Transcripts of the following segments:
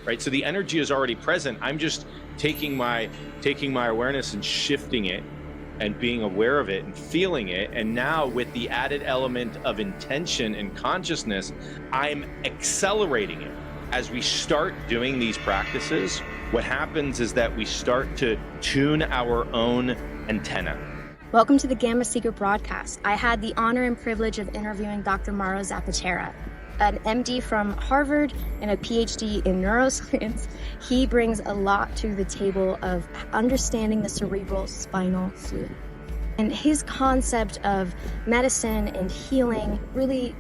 right? So the energy is already present. I'm just taking my awareness and shifting it and being aware of it and feeling it. And now with the added element of intention and consciousness, I'm accelerating it. As we start doing these practices, what happens is that we start to tune our own antenna. Welcome to the Gamma Seeker broadcast. I had the honor and privilege of interviewing Dr. Mauro Zappaterra, an MD from Harvard and a PhD in neuroscience. He brings a lot to the table of understanding the cerebral spinal fluid. And his concept of medicine and healing really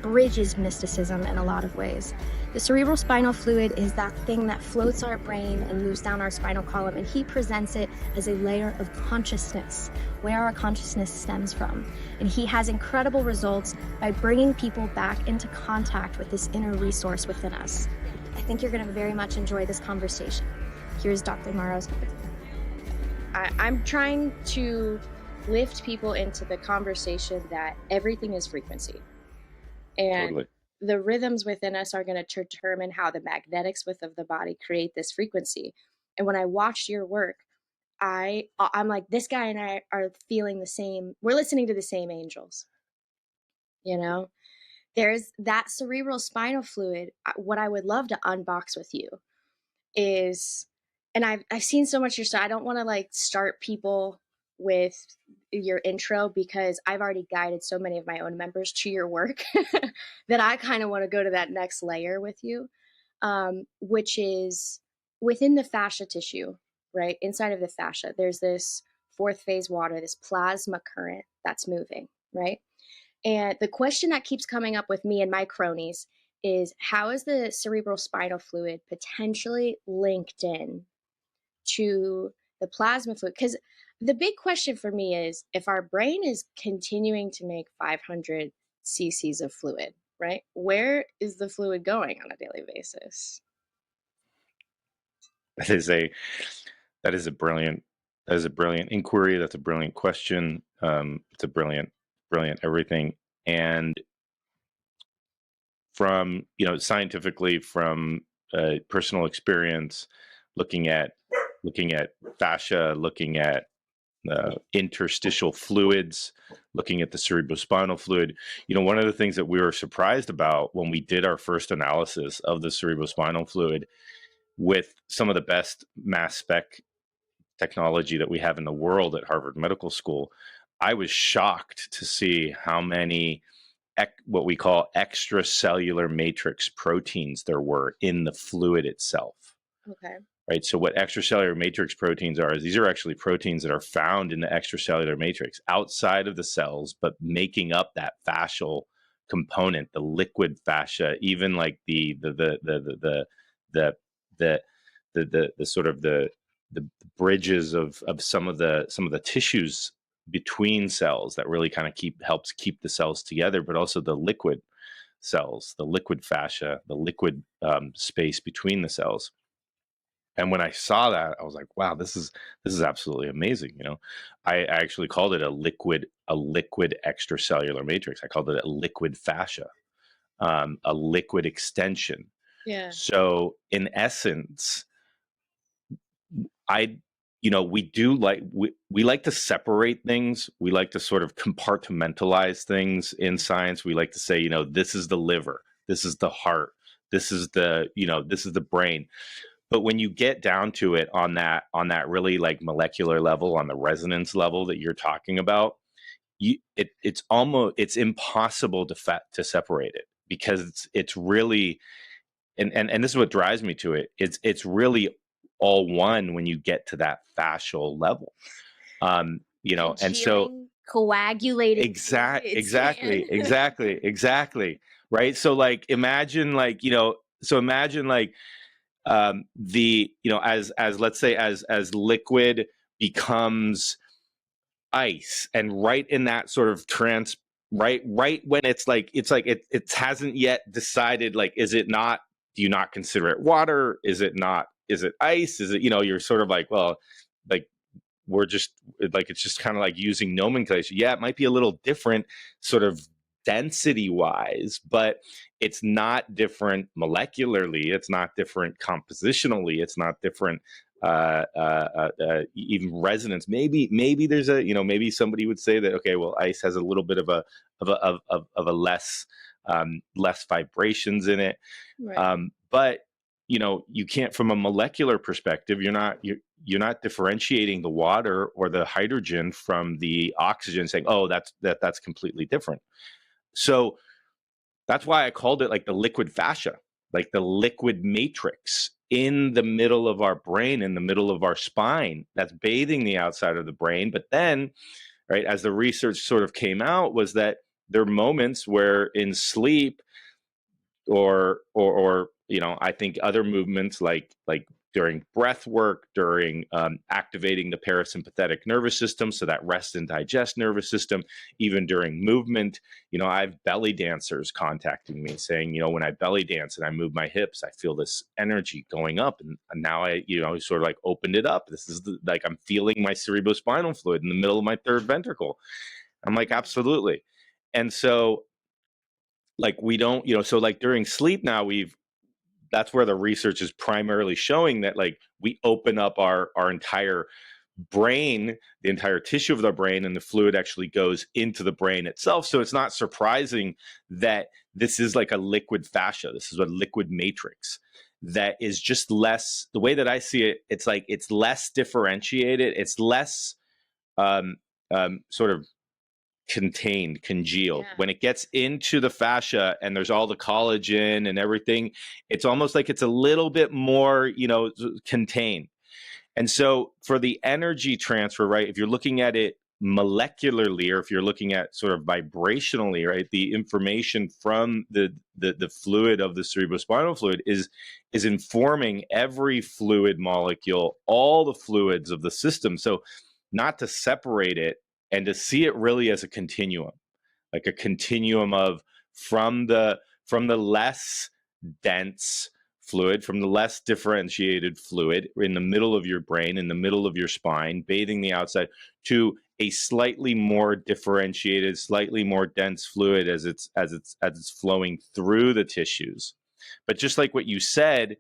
bridges mysticism in a lot of ways. The cerebral spinal fluid is that thing that floats our brain and moves down our spinal column, and he presents it as a layer of consciousness, where our consciousness stems from. And he has incredible results by bringing people back into contact with this inner resource within us. I think you're going to very much enjoy this conversation. Here's Dr. Mauro Zappaterra. I'm trying to lift people into the conversation that everything is frequency. And Totally. The rhythms within us are going to determine how the magnetics of the body create this frequency. And when I watched your work, I'm like, this guy and I are feeling the same. We're listening to the same angels. You know, there's that cerebral spinal fluid. What I would love to unbox with you is, and I've seen so much your stuff. I don't want to like start people with your intro because I've already guided so many of my own members to your work that I kind of want to go to that next layer with you, which is within the fascia tissue, right? Inside of the fascia, there's this fourth phase water, this plasma current that's moving, right? And the question that keeps coming up with me and my cronies is, how is the cerebral spinal fluid potentially linked in to the plasma fluid? Because the big question for me is, if our brain is continuing to make 500 cc's of fluid, right? Where is the fluid going on a daily basis? That is a brilliant inquiry. That's a brilliant question. It's a brilliant everything. And from, scientifically, from personal experience, looking at fascia, looking at interstitial fluids, looking at the cerebrospinal fluid. One of the things that we were surprised about when we did our first analysis of the cerebrospinal fluid with some of the best mass spec technology that we have in the world at Harvard Medical School, I was shocked to see how many what we call extracellular matrix proteins there were in the fluid itself. Okay. Right. So what extracellular matrix proteins are, is these are actually proteins that are found in the extracellular matrix outside of the cells, but making up that fascial component, the liquid fascia, even like the sort of the bridges of some of the tissues between cells that really kind of helps keep the cells together, but also the liquid cells, the liquid fascia, the liquid space between the cells. And when I saw that, I was like, wow, this is absolutely amazing. I actually called it a liquid extracellular matrix. I called it a liquid fascia, a liquid extension. Yeah. So in essence, we do we like to separate things. We like to sort of compartmentalize things in science. We like to say, this is the liver, this is the heart, this is the brain. But when you get down to it on that really like molecular level, on the resonance level that you're talking about, it's impossible to separate it, because it's really, and this is what drives me to it. It's really all one when you get to that fascial level, and so coagulating. Exactly. Right. So like, imagine like, as let's say, as liquid becomes ice, and right in that sort of right when it hasn't yet decided, like, is it not, do you not consider it water? Is it not, is it ice? Is it, you're sort of like, well, like, we're just like, it's just kind of like using nomenclature. Yeah, it might be a little different sort of density wise, but it's not different molecularly. It's not different compositionally. It's not different even resonance. Maybe there's a, maybe somebody would say that, okay, well, ice has a little bit of a less less vibrations in it. Right. But you can't, from a molecular perspective, you're not differentiating the water or the hydrogen from the oxygen, saying, oh, that's completely different. So that's why I called it like the liquid fascia, like the liquid matrix in the middle of our brain, in the middle of our spine, that's bathing the outside of the brain. But then, right, as the research sort of came out, was that there are moments where in sleep or I think other movements like during breath work, during activating the parasympathetic nervous system, so that rest and digest nervous system, even during movement. I have belly dancers contacting me saying, when I belly dance and I move my hips, I feel this energy going up, and now I sort of like opened it up. This is like I'm feeling my cerebrospinal fluid in the middle of my third ventricle. I'm like, absolutely. And so like we don't, so like during sleep now, that's where the research is primarily showing that like we open up our entire brain, the entire tissue of the brain, and the fluid actually goes into the brain itself. So it's not surprising that this is like a liquid fascia. This is a liquid matrix that is just less, the way that I see it, it's like it's less differentiated. It's less sort of congealed. When it gets into the fascia and there's all the collagen and everything, it's almost like it's a little bit more contained. And so for the energy transfer, right, if you're looking at it molecularly, or if you're looking at sort of vibrationally, right, the information from the fluid of the cerebrospinal fluid is informing every fluid molecule, all the fluids of the system. So not to separate it, and to see it really as a continuum, like a continuum of from the less dense fluid, from the less differentiated fluid in the middle of your brain, in the middle of your spine, bathing the outside, to a slightly more differentiated, slightly more dense fluid as it's flowing through the tissues. But just like what you said,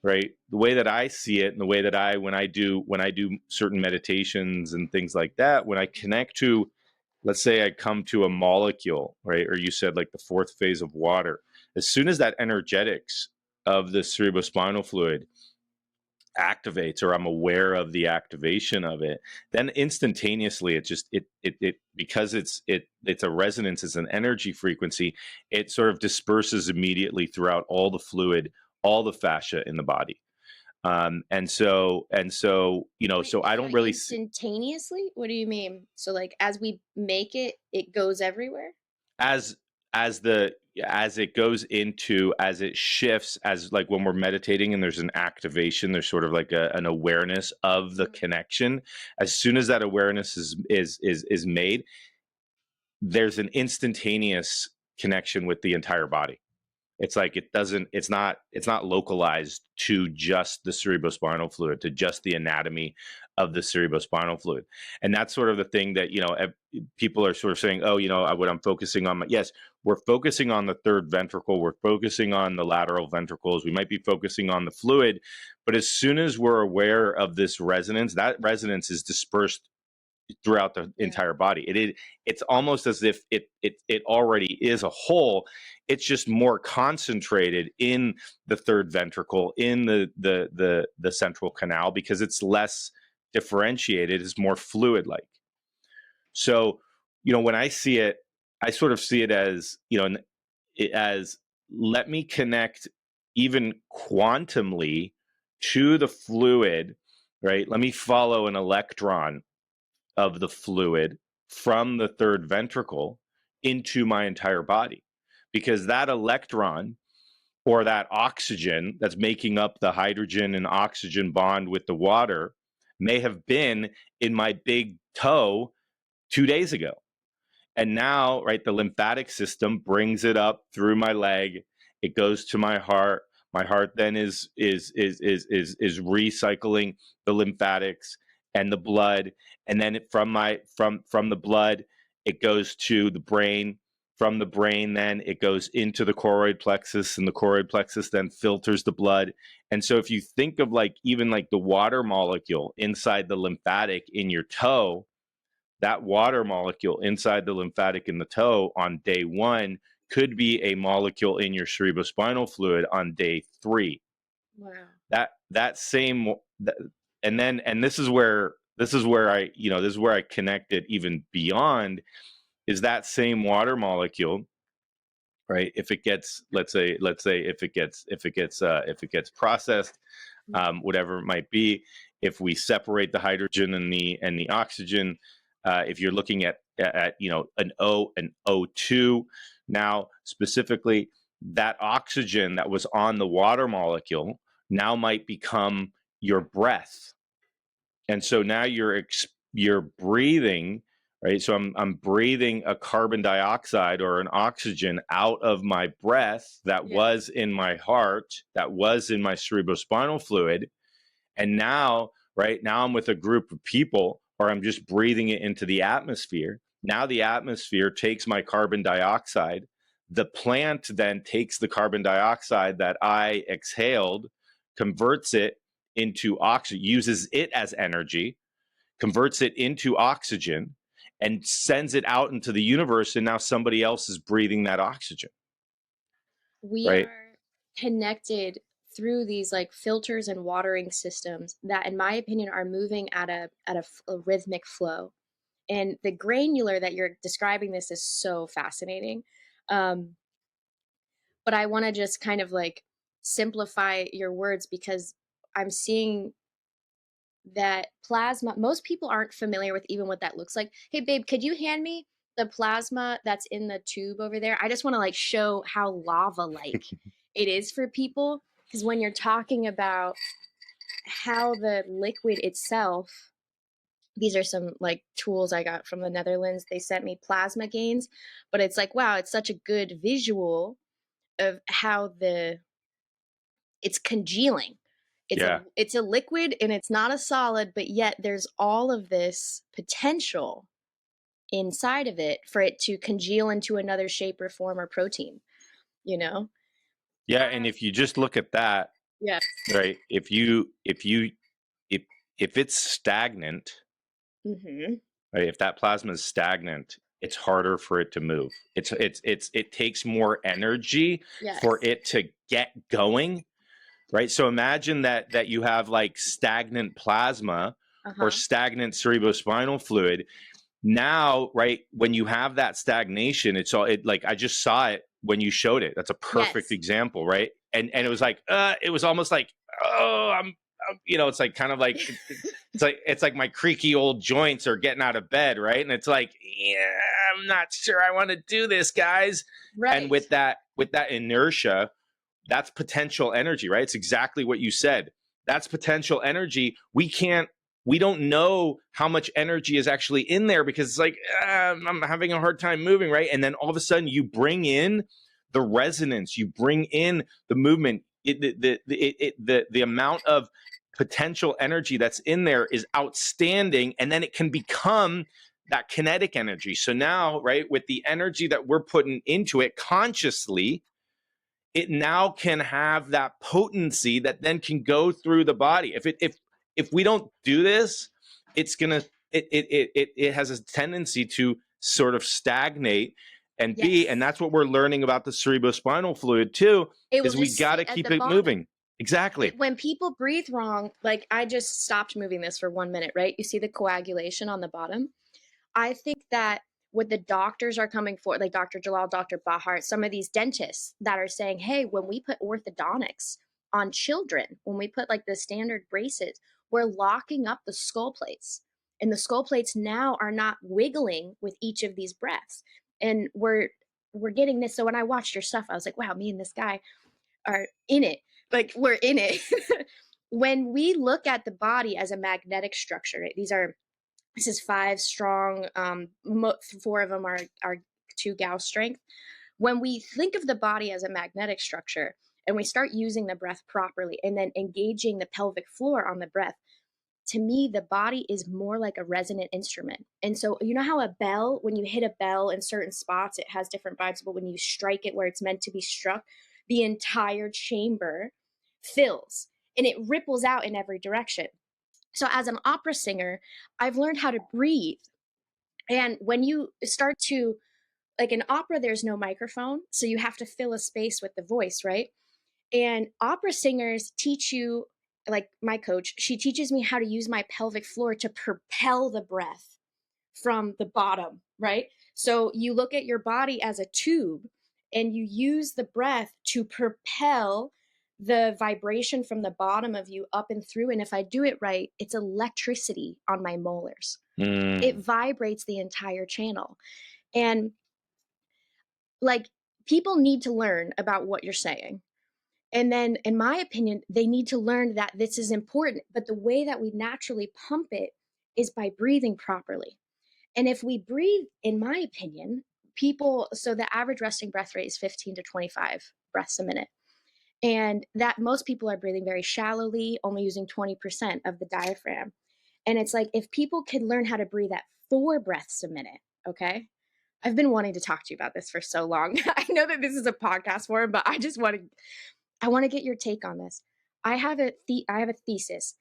right, the way that I see it, and the way that when I do certain meditations and things like that, when I connect to, let's say I come to a molecule, right, or you said like the fourth phase of water, as soon as that energetics of the cerebrospinal fluid activates, or I'm aware of the activation of it, then instantaneously it because it's a resonance, it's an energy frequency, it sort of disperses immediately throughout all the fluid, all the fascia in the body. And so Wait, so I don't really instantaneously. What do you mean? So like as we make it, it goes everywhere. as it goes into, as it shifts, as like when we're meditating and there's an activation, there's sort of like an awareness of the connection. As soon as that awareness is made, there's an instantaneous connection with the entire body. It's like it's not localized to just the cerebrospinal fluid, to just the anatomy of the cerebrospinal fluid. And that's sort of the thing that, people are sort of saying, oh, what I'm focusing on, yes, we're focusing on the third ventricle, we're focusing on the lateral ventricles, we might be focusing on the fluid, but as soon as we're aware of this resonance, that resonance is dispersed throughout the entire body. It's almost as if it already is a whole. It's just more concentrated in the third ventricle, in the central canal, because it's less differentiated, it's more fluid like. So, when I see it, I sort of see it as, as let me connect even quantumly to the fluid, right? Let me follow an electron of the fluid from the third ventricle into my entire body, because that electron, or that oxygen that's making up the hydrogen and oxygen bond with the water, may have been in my big toe 2 days ago. And now, right, the lymphatic system brings it up through my leg, it goes to my heart. My heart then is recycling the lymphatics and the blood, and then from the blood it goes to the brain, from the brain, then it goes into the choroid plexus, and the choroid plexus then filters the blood. And so if you think of like even like the water molecule inside the lymphatic in your toe, that water molecule inside the lymphatic in the toe on day 1 could be a molecule in your cerebrospinal fluid on day 3. Wow. That same, and this is where I, this is where I connect it even beyond, is that same water molecule, right? If it gets, let's say if it gets processed, whatever it might be, if we separate the hydrogen and the oxygen, if you're looking at an O2, now specifically, that oxygen that was on the water molecule now might become your breath. And so now you're breathing, right? So I'm breathing a carbon dioxide or an oxygen out of my breath that was in my heart, that was in my cerebrospinal fluid. And now, right now I'm with a group of people, or I'm just breathing it into the atmosphere. Now the atmosphere takes my carbon dioxide. The plant then takes the carbon dioxide that I exhaled, converts it into oxygen, uses it as energy, converts it into oxygen, and sends it out into the universe. And now somebody else is breathing that oxygen. We right? are connected through these like filters and watering systems that, in my opinion, are moving at a rhythmic flow. And the granular that you're describing this is so fascinating. But I want to just kind of like simplify your words, because I'm seeing that plasma, most people aren't familiar with even what that looks like. Hey babe, could you hand me the plasma that's in the tube over there? I just want to like show how lava like it is for people, because when you're talking about how the liquid itself, these are some like tools I got from the Netherlands. They sent me plasma gains, but it's like, wow, it's such a good visual of how it's congealing. It's a liquid and it's not a solid, but yet there's all of this potential inside of it for it to congeal into another shape or form or protein, you know? And if you just look at that, Yeah. right? If it's stagnant, right? If that plasma is stagnant, it's harder for it to move. It takes more energy for it to get going, right? So imagine that you have like stagnant plasma or stagnant cerebrospinal fluid. Now, right, when you have that stagnation, like I just saw it when you showed it. That's a perfect example, right? And it was like it was almost like, oh, I'm it's like kind of like it's like my creaky old joints are getting out of bed, right? And it's like, yeah, I'm not sure I want to do this, guys. Right. And with that inertia, that's potential energy, right? It's exactly what you said. That's potential energy. We don't know how much energy is actually in there, because it's like, I'm having a hard time moving, right? And then all of a sudden you bring in the resonance, you bring in the movement. The amount of potential energy that's in there is outstanding, and then it can become that kinetic energy. So now, right, with the energy that we're putting into it consciously, it now can have that potency that then can go through the body. If we don't do this, it's gonna it has a tendency to sort of stagnate and and that's what we're learning about the cerebrospinal fluid too, is we got to keep it moving. Exactly. When people breathe wrong, like I just stopped moving this for 1 minute, right? You see the coagulation on the bottom. I think that what the doctors are coming for, like Dr. Jalal, Dr. Bahar, some of these dentists that are saying, hey, when we put orthodontics on children, when we put like the standard braces, we're locking up the skull plates. And the skull plates now are not wiggling with each of these breaths. And we're getting this. So when I watched your stuff, I was like, wow, me and this guy are in it. Like we're in it. When we look at the body as a magnetic structure, right? This is 5 strong. 4 of them are 2 Gauss strength. When we think of the body as a magnetic structure and we start using the breath properly and then engaging the pelvic floor on the breath, to me, the body is more like a resonant instrument. And so, you know how a bell, when you hit a bell in certain spots, it has different vibes, but when you strike it where it's meant to be struck, the entire chamber fills and it ripples out in every direction. So, as an opera singer, I've learned how to breathe. And when you start to, like in opera, there's no microphone. So you have to fill a space with the voice, right? And opera singers teach you, like my coach, she teaches me how to use my pelvic floor to propel the breath from the bottom, right? So you look at your body as a tube and you use the breath to propel the vibration from the bottom of you up and through. And if I do it right, it's electricity on my molars. It vibrates the entire channel. And like, people need to learn about what you're saying. And then, in my opinion, they need to learn that this is important. But the way that we naturally pump it is by breathing properly. And if we breathe, in my opinion, people, so the average resting breath rate is 15 to 25 breaths a minute. And that most people are breathing very shallowly, only using 20% of the diaphragm. And it's like, if people could learn how to breathe at 4 breaths a minute, okay? I've been wanting to talk to you about this for so long. I know that this is a podcast forum, but I want to get your take on this. I have a thesis.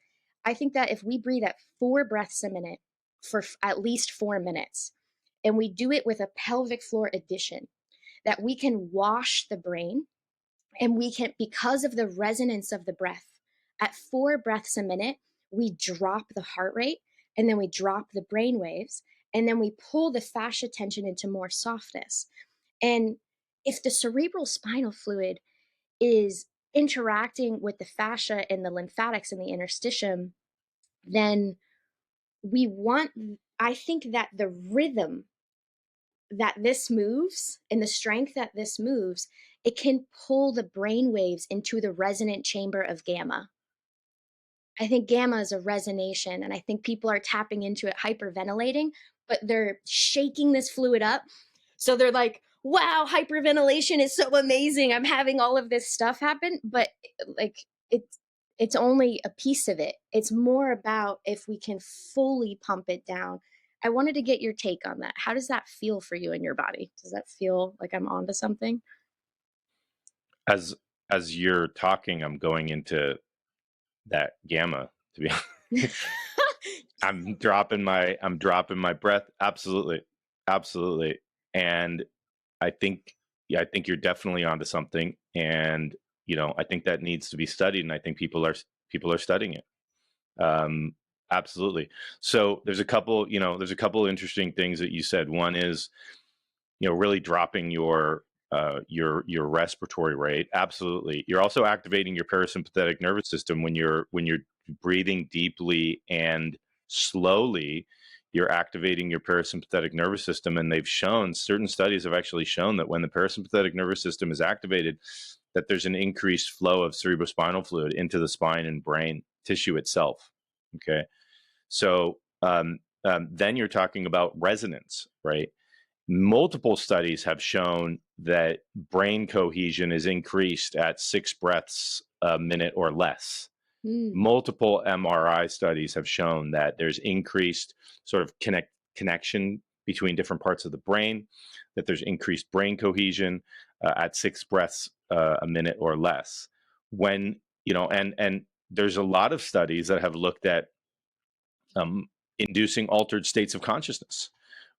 I think that if we breathe at 4 breaths a minute for at least 4 minutes, and we do it with a pelvic floor addition, that we can wash the brain, and we can, because of the resonance of the breath, at 4 breaths a minute, we drop the heart rate, and then we drop the brain waves, and then we pull the fascia tension into more softness. And if the cerebral spinal fluid is interacting with the fascia and the lymphatics and the interstitium, then I think that the rhythm that this moves and the strength that this moves, it can pull the brain waves into the resonant chamber of gamma. I think gamma is a resonation, and I think people are tapping into it, hyperventilating, but they're shaking this fluid up. So they're like, wow, hyperventilation is so amazing. I'm having all of this stuff happen. But like, it's only a piece of it. It's more about if we can fully pump it down. I wanted to get your take on that. How does that feel for you in your body? Does that feel like I'm onto something? As you're talking, I'm going into that gamma, to be honest. I'm dropping my breath. Absolutely. Absolutely. And I think you're definitely onto something. And, I think that needs to be studied, and I think people are studying it. Absolutely. So there's a couple interesting things that you said. One is, really dropping your respiratory rate. Absolutely. You're also activating your parasympathetic nervous system when you're breathing deeply and slowly. You're activating your parasympathetic nervous system, and certain studies have actually shown that when the parasympathetic nervous system is activated, that there's an increased flow of cerebrospinal fluid into the spine and brain tissue itself. Okay, so then you're talking about resonance, right? Multiple studies have shown that brain cohesion is increased at 6 breaths a minute or less. Multiple MRI studies have shown that there's increased sort of connection between different parts of the brain, that there's increased brain cohesion at 6 breaths a minute or less. When, and there's a lot of studies that have looked at inducing altered states of consciousness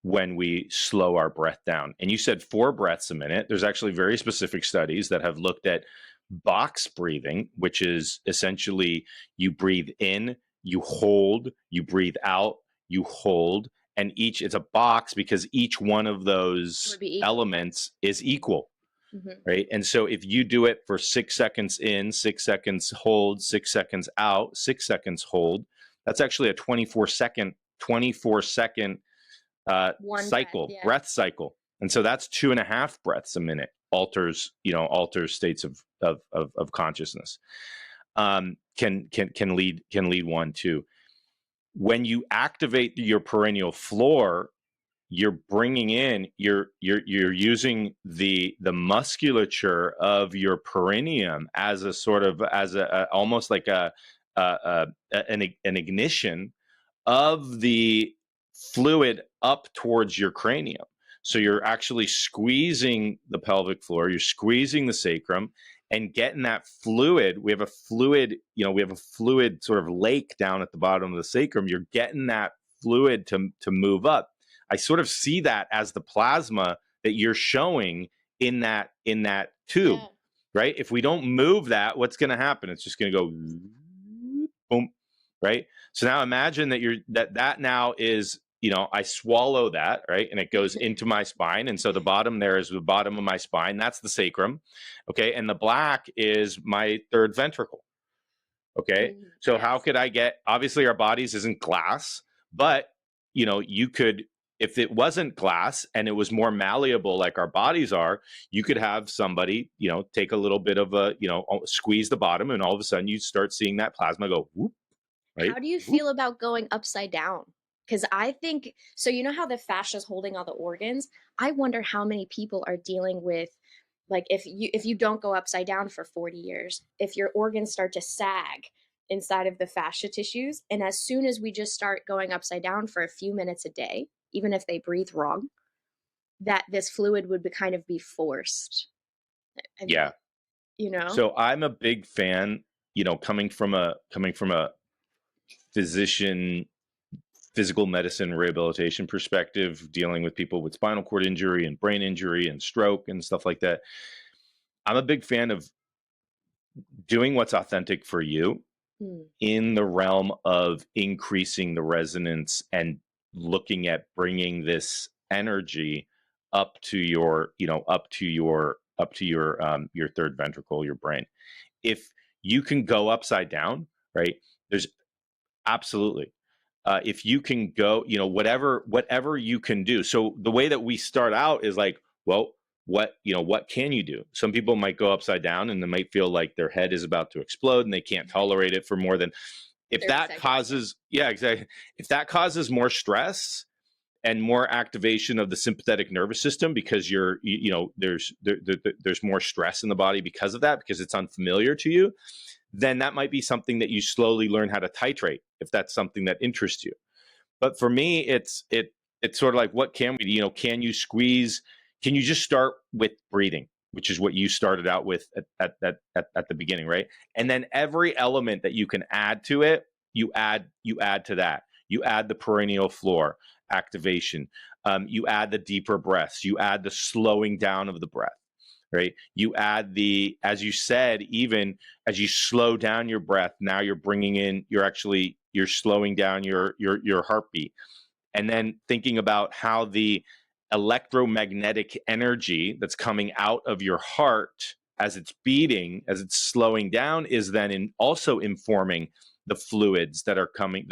when we slow our breath down. And you said 4 breaths a minute. There's actually very specific studies that have looked at box breathing, which is essentially you breathe in, you hold, you breathe out, you hold, and it's a box because each one of those elements is equal. Mm-hmm. Right. And so if you do it for 6 seconds in, 6 seconds hold, 6 seconds out, 6 seconds hold, that's actually a 24 second cycle, breath cycle. And so that's 2.5 breaths a minute, alters states of consciousness. Can lead one to, when you activate your perineal floor, you're bringing in, you're using the musculature of your perineum as a sort of, almost like a an ignition of the fluid up towards your cranium. So you're actually squeezing the pelvic floor, you're squeezing the sacrum and getting that fluid. We have a fluid, we have a fluid sort of lake down at the bottom of the sacrum. You're getting that fluid to move up. I sort of see that as the plasma that you're showing in that tube, right? If we don't move that, what's going to happen? It's just going to go boom, right? So now imagine that that now is, I swallow that, right? And it goes into my spine. And so the bottom there is the bottom of my spine. That's the sacrum. Okay. And the black is my third ventricle. Okay. So Yes. how could I obviously our bodies isn't glass, but you could, if it wasn't glass and it was more malleable like our bodies are, you could have somebody, take a little bit of a, squeeze the bottom, and all of a sudden you start seeing that plasma go whoop, right? How do you feel about going upside down? Because I think, so you know how the fascia is holding all the organs? I wonder how many people are dealing with, like, if you don't go upside down for 40 years, if your organs start to sag inside of the fascia tissues, and as soon as we just start going upside down for a few minutes a day, even if they breathe wrong, that this fluid would kind of be forced. Yeah. So I'm a big fan, coming from a physician, physical medicine rehabilitation perspective, dealing with people with spinal cord injury and brain injury and stroke and stuff like that. I'm a big fan of doing what's authentic for you in the realm of increasing the resonance and looking at bringing this energy up to your your third ventricle, your brain. If you can go upside down, right? There's absolutely. If you can go, whatever you can do. So the way that we start out is like, well, what can you do? Some people might go upside down and they might feel like their head is about to explode and they can't tolerate it for more than, if that causes, yeah, exactly. If that causes more stress and more activation of the sympathetic nervous system, because there's more stress in the body because of that, because it's unfamiliar to you, then that might be something that you slowly learn how to titrate, if that's something that interests you. But for me, it's sort of like, what can we do? Can you squeeze? Can you just start with breathing, which is what you started out with at the beginning, right? And then every element that you can add to it, you add to that. You add the perineal floor activation. You add the deeper breaths. You add the slowing down of the breath. Right? You add as you said, even as you slow down your breath, now you're bringing in, you're slowing down your heartbeat. And then thinking about how the electromagnetic energy that's coming out of your heart as it's beating, as it's slowing down, is then also informing the fluids that are coming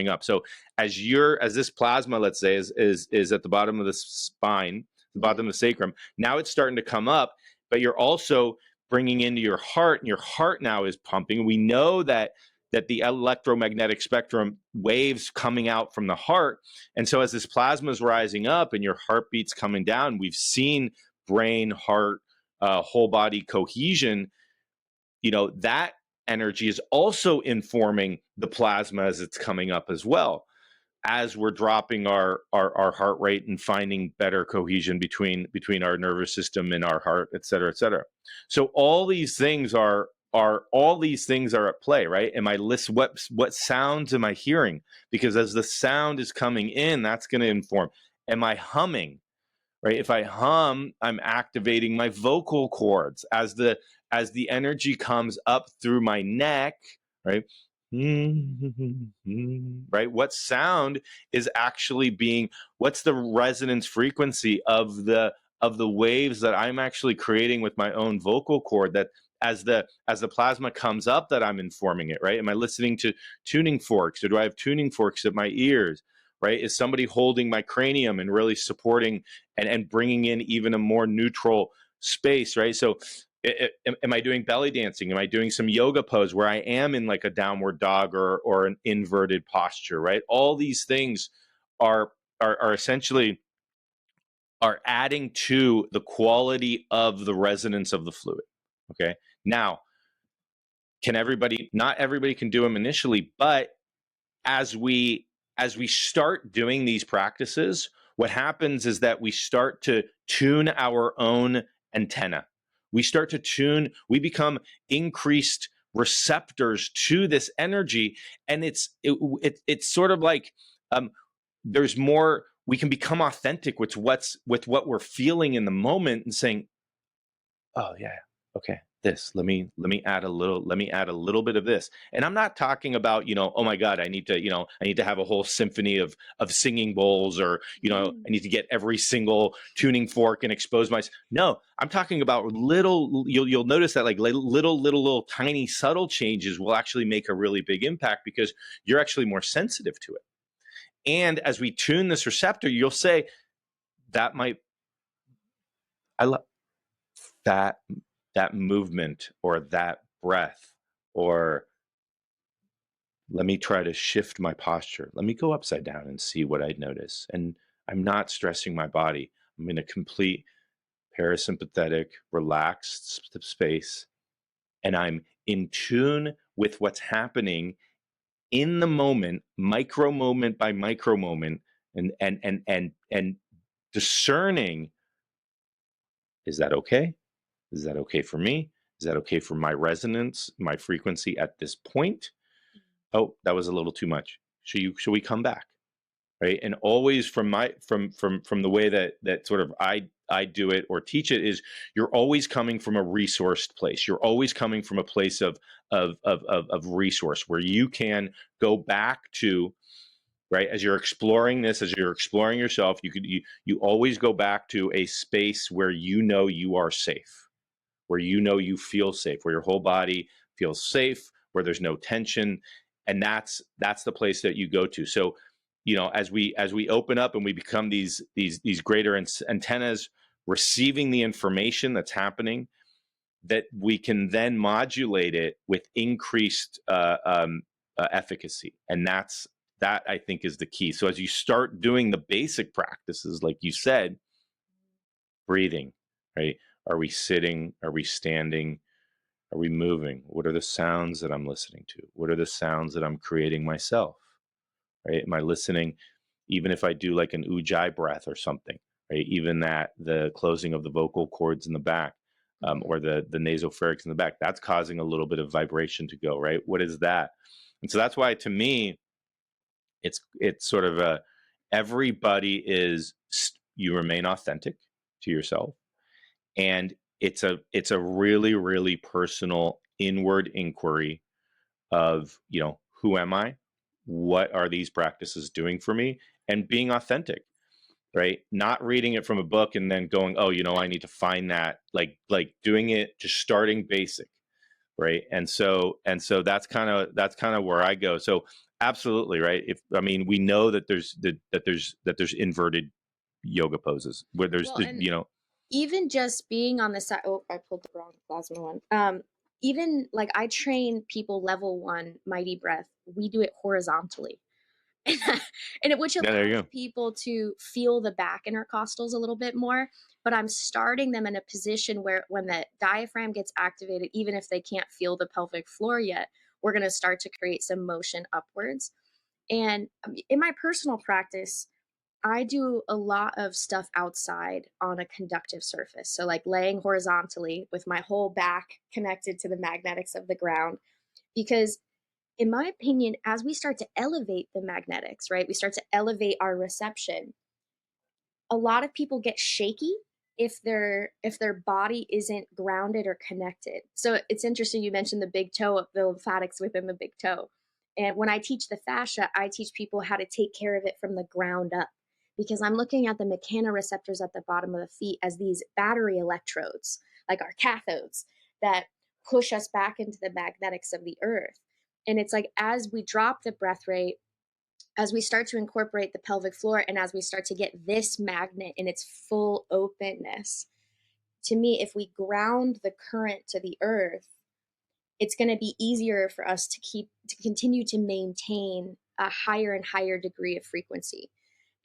up. So as this plasma, let's say, is at the bottom of the spine, the bottom of the sacrum, now it's starting to come up, but you're also bringing into your heart, and your heart now is pumping. We know that the electromagnetic spectrum waves coming out from the heart. And so as this plasma is rising up and your heartbeat's coming down, we've seen brain, heart, whole body cohesion, that energy is also informing the plasma as it's coming up as well, as we're dropping our heart rate and finding better cohesion between our nervous system and our heart, et cetera, et cetera. So all these things are at play, right? Am I what sounds am I hearing? Because as the sound is coming in, that's going to inform. Am I humming? Right? If I hum, I'm activating my vocal cords as the energy comes up through my neck, right? Right? What sound is actually what's the resonance frequency of the waves that I'm actually creating with my own vocal cord, that as the plasma comes up, that I'm informing it, right? Am I listening to tuning forks, or do I have tuning forks at my ears? Right? Is somebody holding my cranium and really supporting and bringing in even a more neutral space, right? So am I doing belly dancing? Am I doing some yoga pose where I am in like a downward dog or an inverted posture, right? All these things are essentially adding to the quality of the resonance of the fluid. Okay. Now, not everybody can do them initially, but as we start doing these practices, what happens is that we start to tune our own antenna. We start to tune, we become increased receptors to this energy, and it's sort of like there's more, we can become authentic with what we're feeling in the moment and saying, oh yeah, okay, this, let me add a little bit of this. And I'm not talking about, oh my God, I need to have a whole symphony of singing bowls, or I need to get every single tuning fork and expose myself. No, I'm talking about little, you'll notice that like little tiny subtle changes will actually make a really big impact, because you're actually more sensitive to it. And as we tune this receptor, you'll say, I love that movement, or that breath, or let me try to shift my posture. Let me go upside down and see what I notice. And I'm not stressing my body. I'm in a complete parasympathetic, relaxed space, and I'm in tune with what's happening in the moment, micro moment by micro moment, and discerning, is that okay? Is that okay for me? Is that okay for my resonance, my frequency at this point? Oh, that was a little too much. Should we come back? Right. And always from the way that sort of I do it or teach it, is you're always coming from a resourced place. You're always coming from a place of resource, where you can go back to, right, as you're exploring this, as you're exploring yourself, you always go back to a space where you are safe, where you feel safe, where your whole body feels safe, where there's no tension. And that's the place that you go to. So, as we open up and we become these greater antennas, receiving the information that's happening, that we can then modulate it with increased efficacy. And that I think is the key. So as you start doing the basic practices, like you said, breathing, right? Are we sitting? Are we standing? Are we moving? What are the sounds that I'm listening to? What are the sounds that I'm creating myself? Right? Am I listening? Even if I do like an ujjayi breath or something, right? Even that, the closing of the vocal cords in the back, or the nasopharynx in the back, that's causing a little bit of vibration to go, right? What is that? And so that's why, to me, it's sort of everybody you remain authentic to yourself, and it's a really, really personal inward inquiry of, who am I? What are these practices doing for me? And being authentic, right? Not reading it from a book and then going, oh, I need to find that, like doing it, just starting basic, right? And so that's kind of where I go. So absolutely, right? We know that there's inverted yoga poses where there's even just being on the side. Oh, I pulled the wrong plasma one. Even like I train people level 1 mighty breath. We do it horizontally. Which allows people to feel the back intercostals a little bit more, but I'm starting them in a position where when the diaphragm gets activated, even if they can't feel the pelvic floor yet, we're going to start to create some motion upwards. And in my personal practice, I do a lot of stuff outside on a conductive surface. So like laying horizontally with my whole back connected to the magnetics of the ground, because in my opinion, as we start to elevate the magnetics, right, we start to elevate our reception, a lot of people get shaky if their body isn't grounded or connected. So it's interesting you mentioned the big toe, the lymphatics within the big toe. And when I teach the fascia, I teach people how to take care of it from the ground up, because I'm looking at the mechanoreceptors at the bottom of the feet as these battery electrodes, like our cathodes, that push us back into the magnetics of the earth. And it's like, as we drop the breath rate, as we start to incorporate the pelvic floor, and as we start to get this magnet in its full openness, to me, if we ground the current to the earth, it's going to be easier for us to continue to maintain a higher and higher degree of frequency.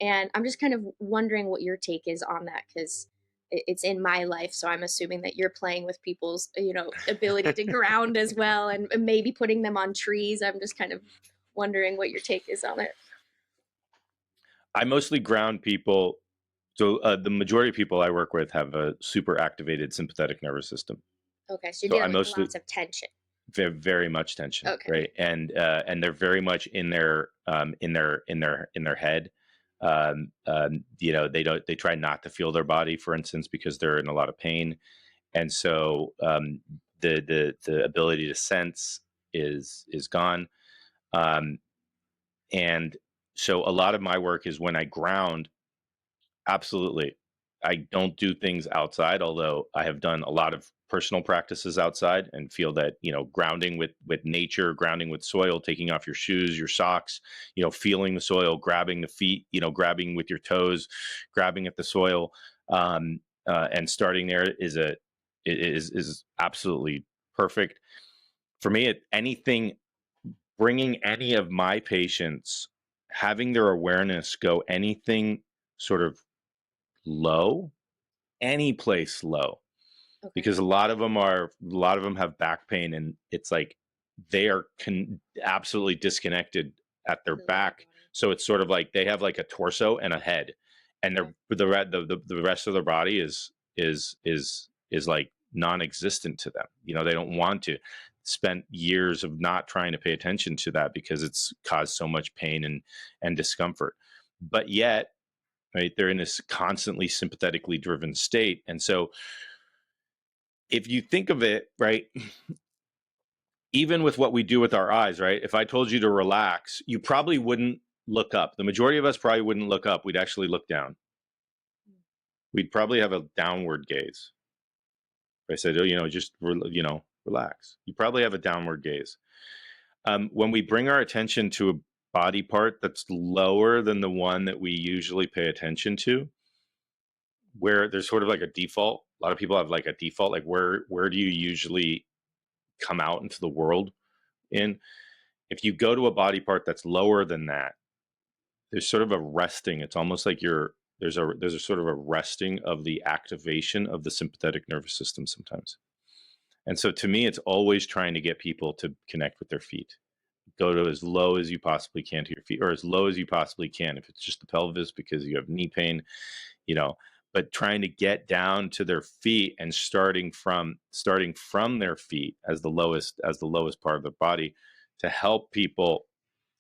And I'm just kind of wondering what your take is on that, because it's in my life. So I'm assuming that you're playing with people's, ability to ground as well, and maybe putting them on trees. I'm just kind of wondering what your take is on it. I mostly ground people. So the majority of people I work with have a super activated sympathetic nervous system. Okay, so you're So I dealing with mostly lots of tension. very, very much tension, Okay. right? And they're very much in their head. They try not to feel their body, for instance, because they're in a lot of pain, and so the ability to sense is gone. Um, and so a lot of my work is when I ground. Absolutely. I don't do things outside, although I have done a lot of personal practices outside and feel that, grounding with nature, grounding with soil, taking off your shoes, your socks, feeling the soil, grabbing the feet, grabbing with your toes, grabbing at the soil, and starting there is absolutely perfect. For me, anything, bringing any of my patients, having their awareness go anything sort of low, any place low, Okay. because a lot of them have back pain, and it's like they are absolutely disconnected at their The lower back. body. So it's sort of like they have like a torso and a head, and Okay. the rest of their body is like non-existent to them. They don't want to. Spent years of not trying to pay attention to that because it's caused so much pain and discomfort. But yet, right, they're in this constantly sympathetically driven state. And so if you think of it, right, even with what we do with our eyes, right, if I told you to relax, you probably wouldn't look up. The majority of us probably wouldn't look up. We'd actually look down. We'd probably have a downward gaze. If I said, oh, just, relax, you probably have a downward gaze. When we bring our attention to a body part that's lower than the one that we usually pay attention to, where there's sort of like a default. A lot of people have like a default, like where do you usually come out into the world in? If you go to a body part that's lower than that, there's sort of a resting. It's almost like there's a sort of a resting of the activation of the sympathetic nervous system sometimes. And so to me, it's always trying to get people to connect with their feet. Go to as low as you possibly can to your feet, or as low as you possibly can. If it's just the pelvis because you have knee pain, but trying to get down to their feet and starting from their feet as the lowest part of the body, to help people,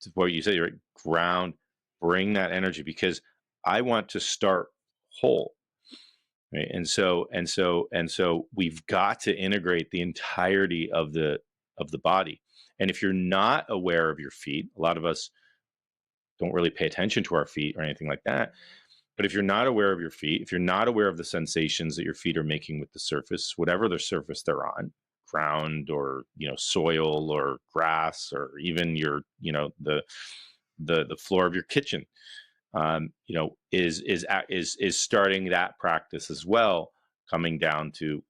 to what you say, right, ground, bring that energy, because I want to start whole. Right? And so we've got to integrate the entirety of the body. And if you're not aware of your feet, a lot of us don't really pay attention to our feet or anything like that. But if you're not aware of your feet, if you're not aware of the sensations that your feet are making with the surface, whatever the surface they're on, ground or soil or grass, or even the floor of your kitchen, is starting that practice as well, coming down to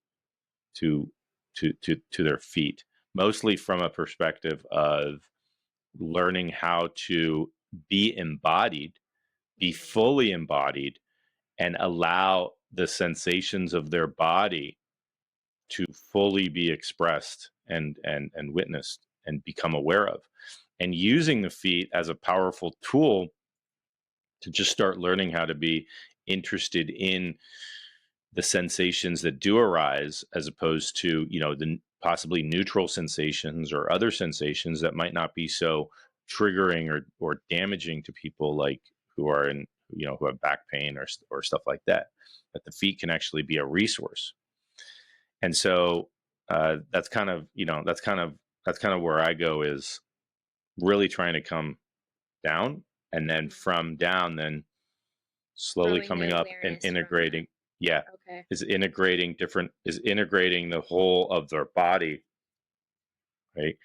their feet, mostly from a perspective of learning how to be embodied, be fully embodied, and allow the sensations of their body to fully be expressed and witnessed and become aware of, and using the feet as a powerful tool to just start learning how to be interested in the sensations that do arise, as opposed to the possibly neutral sensations or other sensations that might not be so triggering or damaging to people, like who are in who have back pain or stuff like that. That the feet can actually be a resource. And so that's kind of where I go, is really trying to come down, and then from down, then slowly Growing coming your up and awareness from integrating. Yeah, Okay. is integrating the whole of their body, right?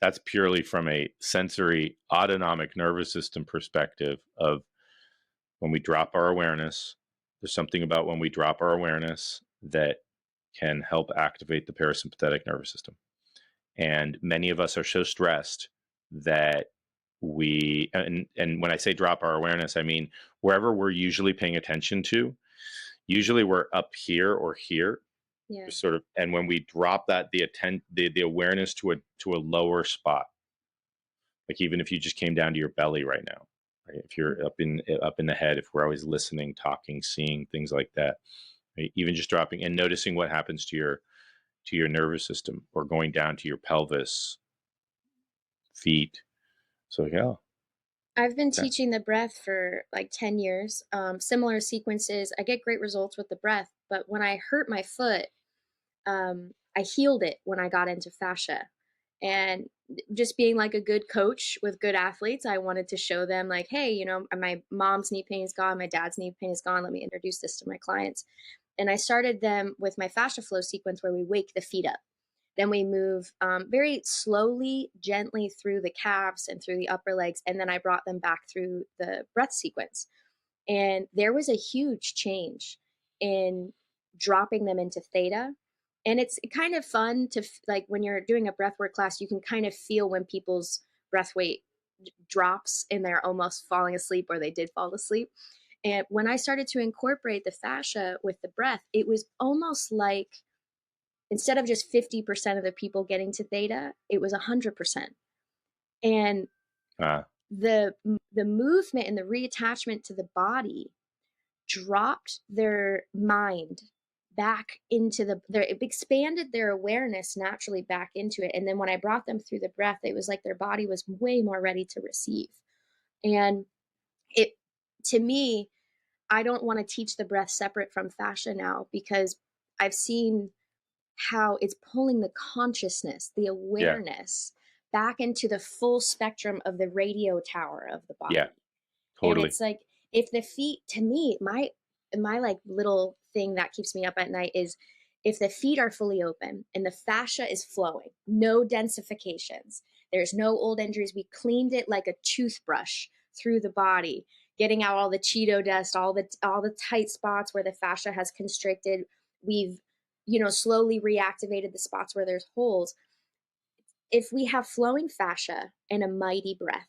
That's purely from a sensory autonomic nervous system perspective of when we drop our awareness. There's something about when we drop our awareness that can help activate the parasympathetic nervous system. And many of us are so stressed that and when I say drop our awareness, I mean wherever we're usually paying attention to, Usually we're up here or here, Yeah. sort of, and when we drop that, the awareness to a lower spot, like even if you just came down to your belly right now, right? If you're up in the head, if we're always listening, talking, seeing things like that, right? Even just dropping and noticing what happens to your nervous system, or going down to your pelvis, feet. So yeah, I've been okay. teaching the breath for like 10 years. Similar sequences. I get great results with the breath, but when I hurt my foot, I healed it when I got into fascia. And just being like a good coach with good athletes, I wanted to show them, like, hey, my mom's knee pain is gone, my dad's knee pain is gone. Let me introduce this to my clients. And I started them with my fascia flow sequence where we wake the feet up. Then we move very slowly, gently through the calves and through the upper legs. And then I brought them back through the breath sequence. And there was a huge change in dropping them into theta. And it's kind of fun to, like, when you're doing a breathwork class, you can kind of feel when people's breath weight drops and they're almost falling asleep, or they did fall asleep. And when I started to incorporate the fascia with the breath, it was almost like, instead of just 50% of the people getting to theta, it was 100%. And the movement and the reattachment to the body dropped their mind back into it expanded their awareness naturally back into it. And then when I brought them through the breath, it was like their body was way more ready to receive. And it, to me, I don't want to teach the breath separate from fascia now, because I've seen how it's pulling the consciousness, the awareness back into the full spectrum of the radio tower of the body. Yeah, And totally. it's like, if the feet, to me, my like little thing that keeps me up at night is, if the feet are fully open and the fascia is flowing, no densifications, there's no old injuries. We cleaned it like a toothbrush through the body, getting out all the Cheeto dust, all the tight spots where the fascia has constricted. We've, slowly reactivated the spots where there's holes. If we have flowing fascia and a mighty breath,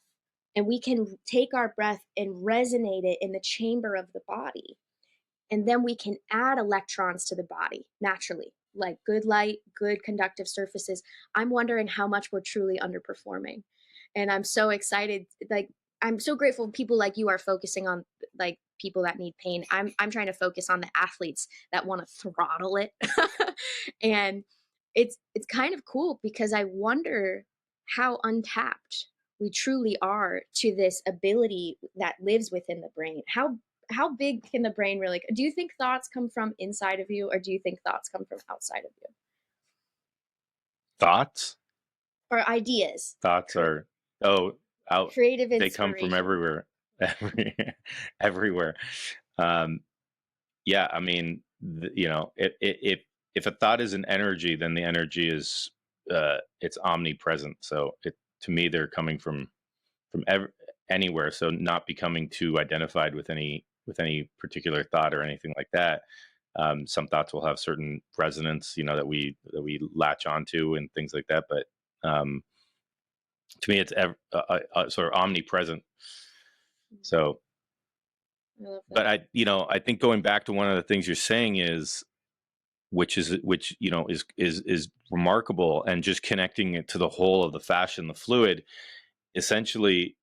and we can take our breath and resonate it in the chamber of the body, and then we can add electrons to the body naturally, like good light, good conductive surfaces. I'm wondering how much we're truly underperforming. And I'm so excited. Like, I'm so grateful people like you are focusing on, like, people that need pain. I'm trying to focus on the athletes that want to throttle it. And it's kind of cool, because I wonder how untapped we truly are to this ability that lives within the brain. How big can the brain really, do you think thoughts come from inside of you, or do you think thoughts come from outside of you? Thoughts Or ideas? are out. Creative They come from inspiration. everywhere. Everywhere. Yeah, I mean, if a thought is an energy, then the energy is it's omnipresent. So to me, they're coming from anywhere. So not becoming too identified with any particular thought or anything like that. Some thoughts will have certain resonance, that we latch onto and things like that. But to me, it's sort of omnipresent. So, I love that. but I think going back to one of the things you're saying is, which is remarkable, and just connecting it to the whole of the fascia and the fluid. Essentially,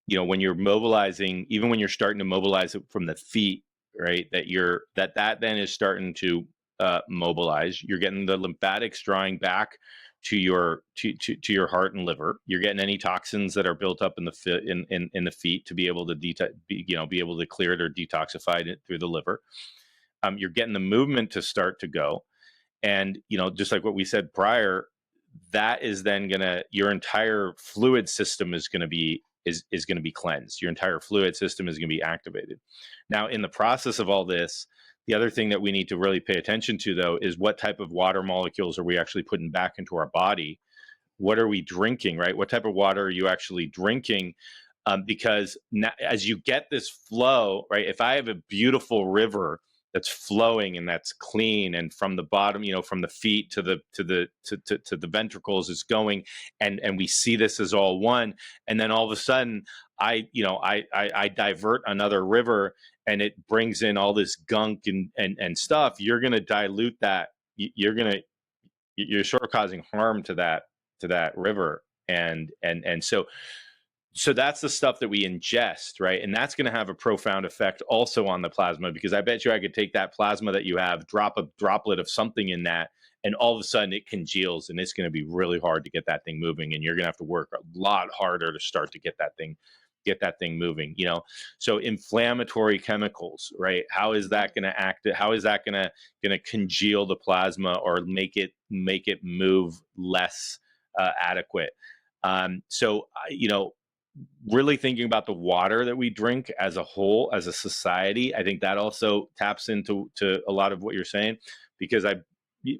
when you're mobilizing, even when you're starting to mobilize it from the feet, right, that then is starting to mobilize. You're getting the lymphatics drawing back to your your heart and liver. You're getting any toxins that are built up in the feet to be able to be able to clear it or detoxify it through the liver. You're getting the movement to start to go, and just like what we said prior, that is then your entire fluid system is going to be going to be cleansed. Your entire fluid system is going to be activated. Now, in the process of all this, the other thing that we need to really pay attention to, though, is what type of water molecules are we actually putting back into our body? What are we drinking, right? What type of water are you actually drinking? Because as you get this flow, right, if I have a beautiful river that's flowing and that's clean, and from the bottom, from the feet to the ventricles is going, and we see this as all one. And then all of a sudden, I divert another river, and it brings in all this gunk and stuff. You're going to dilute that. You're sort of causing harm to that river. And so that's the stuff that we ingest, right? And that's going to have a profound effect also on the plasma, because I bet you I could take that plasma that you have, drop a droplet of something in that, and all of a sudden it congeals, and it's going to be really hard to get that thing moving. And you're going to have to work a lot harder to start to get that thing moving, So inflammatory chemicals, right? How is that going to act? How is that going to congeal the plasma or make it move less adequate? So, really thinking about the water that we drink as a whole, as a society, I think that also taps into a lot of what you're saying, because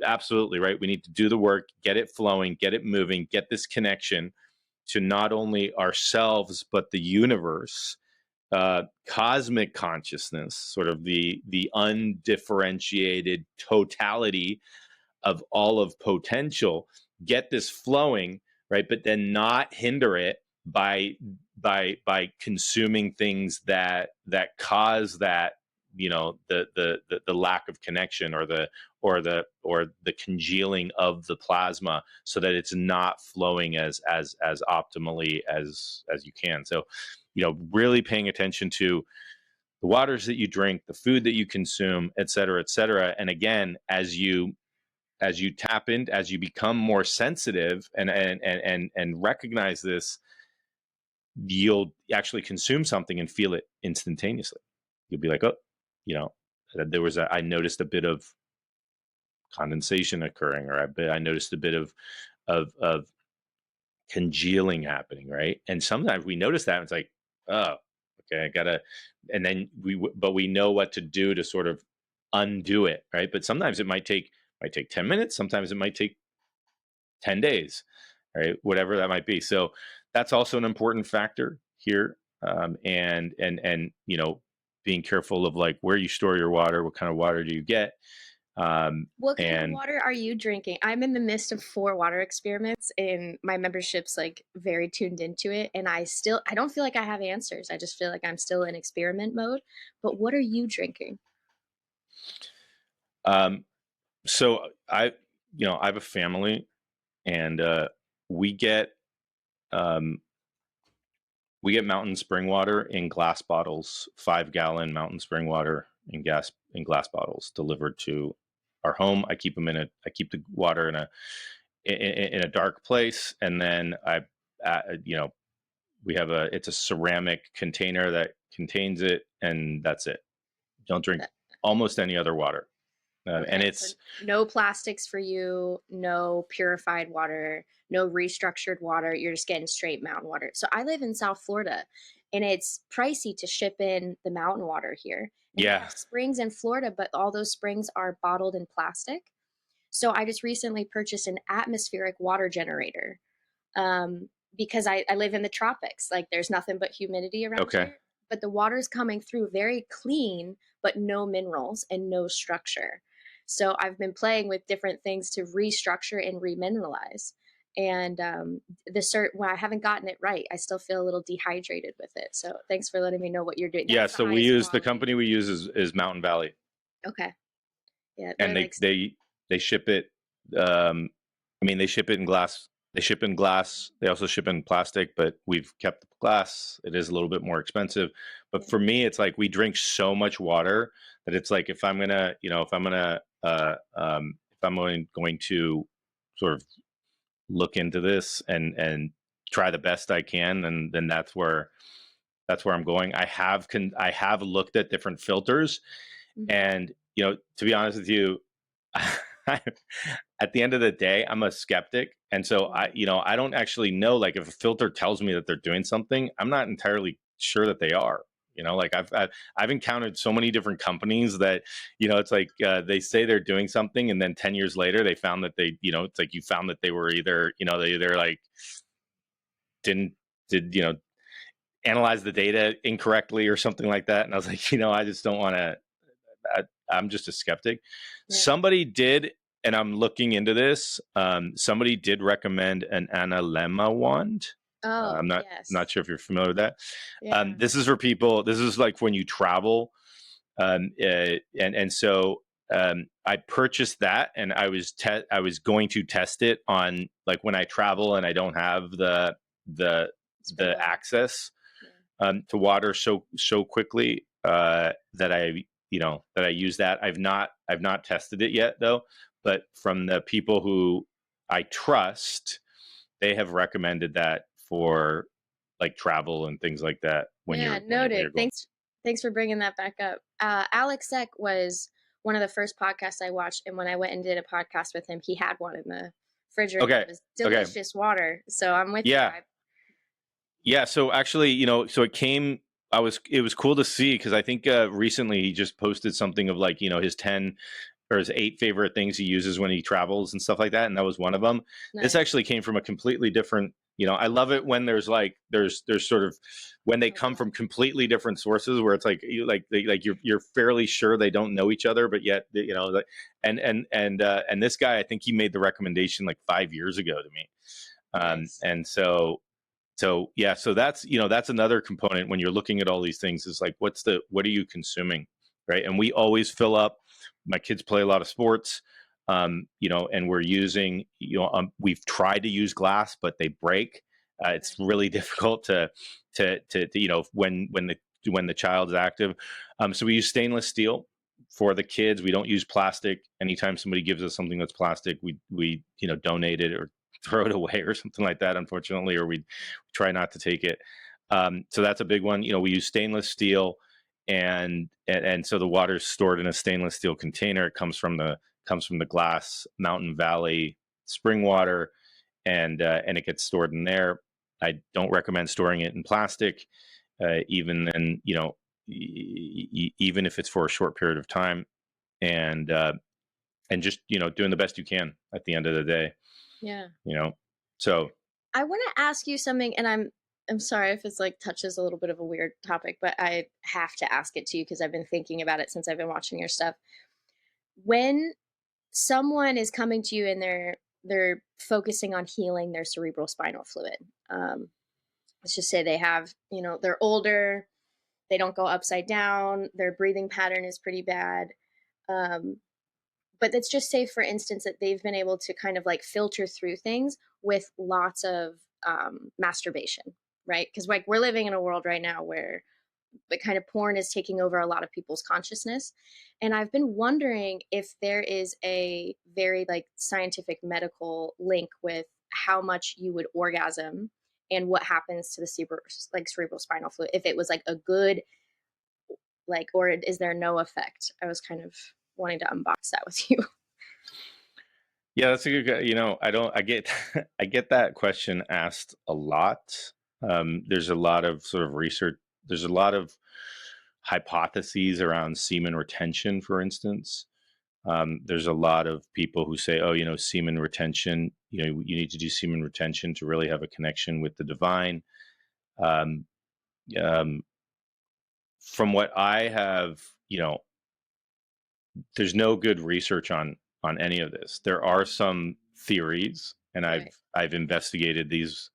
absolutely right. We need to do the work, get it flowing, get it moving, get this connection to not only ourselves, but the universe, cosmic consciousness, sort of the undifferentiated totality of all of potential, get this flowing, right? But then not hinder it by consuming things that cause that, the lack of connection, or the congealing of the plasma, so that it's not flowing as optimally as you can. So, really paying attention to the waters that you drink, the food that you consume, et cetera, et cetera. And again, as you tap in, as you become more sensitive and recognize this, you'll actually consume something and feel it instantaneously. You'll be like, oh, I noticed a bit of condensation occurring, or I noticed a bit of congealing happening, right? And sometimes we notice that, and it's like, oh, okay, I gotta, and then we know what to do to sort of undo it, right? But sometimes it might take 10 minutes. Sometimes it might take 10 days, right? Whatever that might be. So that's also an important factor here. And being careful of like where you store your water, what kind of water do you get? What kind of water are you drinking? I'm in the midst of 4 water experiments, and my membership's like very tuned into it. And I don't feel like I have answers. I just feel like I'm still in experiment mode. But what are you drinking? So I have a family, and we get mountain spring water in glass bottles, 5-gallon mountain spring water in glass bottles delivered to our home. I keep the water in a dark place, and then it's a ceramic container that contains it, and that's it. Don't drink almost any other water. Okay, and it's so no plastics for you, no purified water, no restructured water. You're just getting straight mountain water. So I live in South Florida, and it's pricey to ship in the mountain water here. And they have springs in Florida, but all those springs are bottled in plastic. So I just recently purchased an atmospheric water generator, because I live in the tropics. Like there's nothing but humidity around here. But the water's coming through very clean, but no minerals and no structure. So I've been playing with different things to restructure and remineralize. And when I haven't gotten it right, I still feel a little dehydrated with it. So thanks for letting me know what you're doing. That's so the company we use is Mountain Valley. Okay. Yeah. And they ship it. They ship it in glass. They ship in glass. They also ship in plastic, but we've kept the glass. It is a little bit more expensive. But for me, it's like we drink so much water that it's like if I'm going to sort of look into this and try the best I can, then that's where I'm going. I have looked at different filters, and to be honest with you, at the end of the day, I'm a skeptic. And so I don't actually know, like if a filter tells me that they're doing something, I'm not entirely sure that they are. Like I've encountered so many different companies that, it's like they say they're doing something, and then 10 years later they found that it's like you found that they were either, they either like did analyze the data incorrectly or something like that. And I was like, I just don't want to. I'm just a skeptic. Yeah. Somebody did, and I'm looking into this. Somebody did recommend an analemma wand. Oh, I'm not yes. sure if you're familiar with that. Yeah. This is for people. This is like when you travel, and so I purchased that, and I was going to test it on like when I travel and I don't have the Spring water. access Yeah. to water so quickly that I use that. I've not tested it yet though, but from the people who I trust, they have recommended that for like travel and things like that when Yeah, you're noted. going. Thanks for bringing that back up. Alex Eck was one of the first podcasts I watched, and when I went and did a podcast with him, he had one in the refrigerator. Okay. It was Okay. delicious water. So I'm with you. Yeah. Yeah. So actually, so it came. It was cool to see because I think recently he just posted something of like his 10 or his 8 favorite things he uses when he travels and stuff like that, and that was one of them. This Nice. actually came from a completely different. I love it when there's sort of when they come from completely different sources where it's like you're fairly sure they don't know each other, but yet like, and this guy, I think he made the recommendation like 5 years ago to me, Nice. and so yeah, so that's another component when you're looking at all these things is like what are you consuming, right? And we always fill up. My kids play a lot of sports, and we're using we've tried to use glass, but they break. It's really difficult to when the child's active. So we use stainless steel for the kids. We don't use plastic. Anytime somebody gives us something that's plastic, we donate it or throw it away or something like that, unfortunately, or we try not to take it. So that's a big one. We use stainless steel, and so the water is stored in a stainless steel container. It comes from the glass Mountain Valley spring water, and it gets stored in there. I don't recommend storing it in plastic, even then, even if it's for a short period of time, and just doing the best you can at the end of the day. Yeah. So I want to ask you something, and I'm sorry if it's like touches a little bit of a weird topic, but I have to ask it to you because I've been thinking about it since I've been watching your stuff. When someone is coming to you and they're focusing on healing their cerebrospinal fluid, let's just say they have, they're older, they don't go upside down, their breathing pattern is pretty bad. But let's just say, for instance, that they've been able to kind of like filter through things with lots of masturbation, right? Because like we're living in a world right now where the kind of porn is taking over a lot of people's consciousness. And I've been wondering if there is a very like scientific medical link with how much you would orgasm and what happens to the cerebrospinal fluid. If it was like a good, like, or is there no effect? I was kind of wanting to unbox that with you. yeah, that's a good. I get I get that question asked a lot. There's a lot of sort of research. There's a lot of hypotheses around semen retention, for instance. There's a lot of people who say, oh, semen retention, you need to do semen retention to really have a connection with the divine. Um, um, from what I have, there's no good research on any of this. There are some theories, and Right. I've investigated these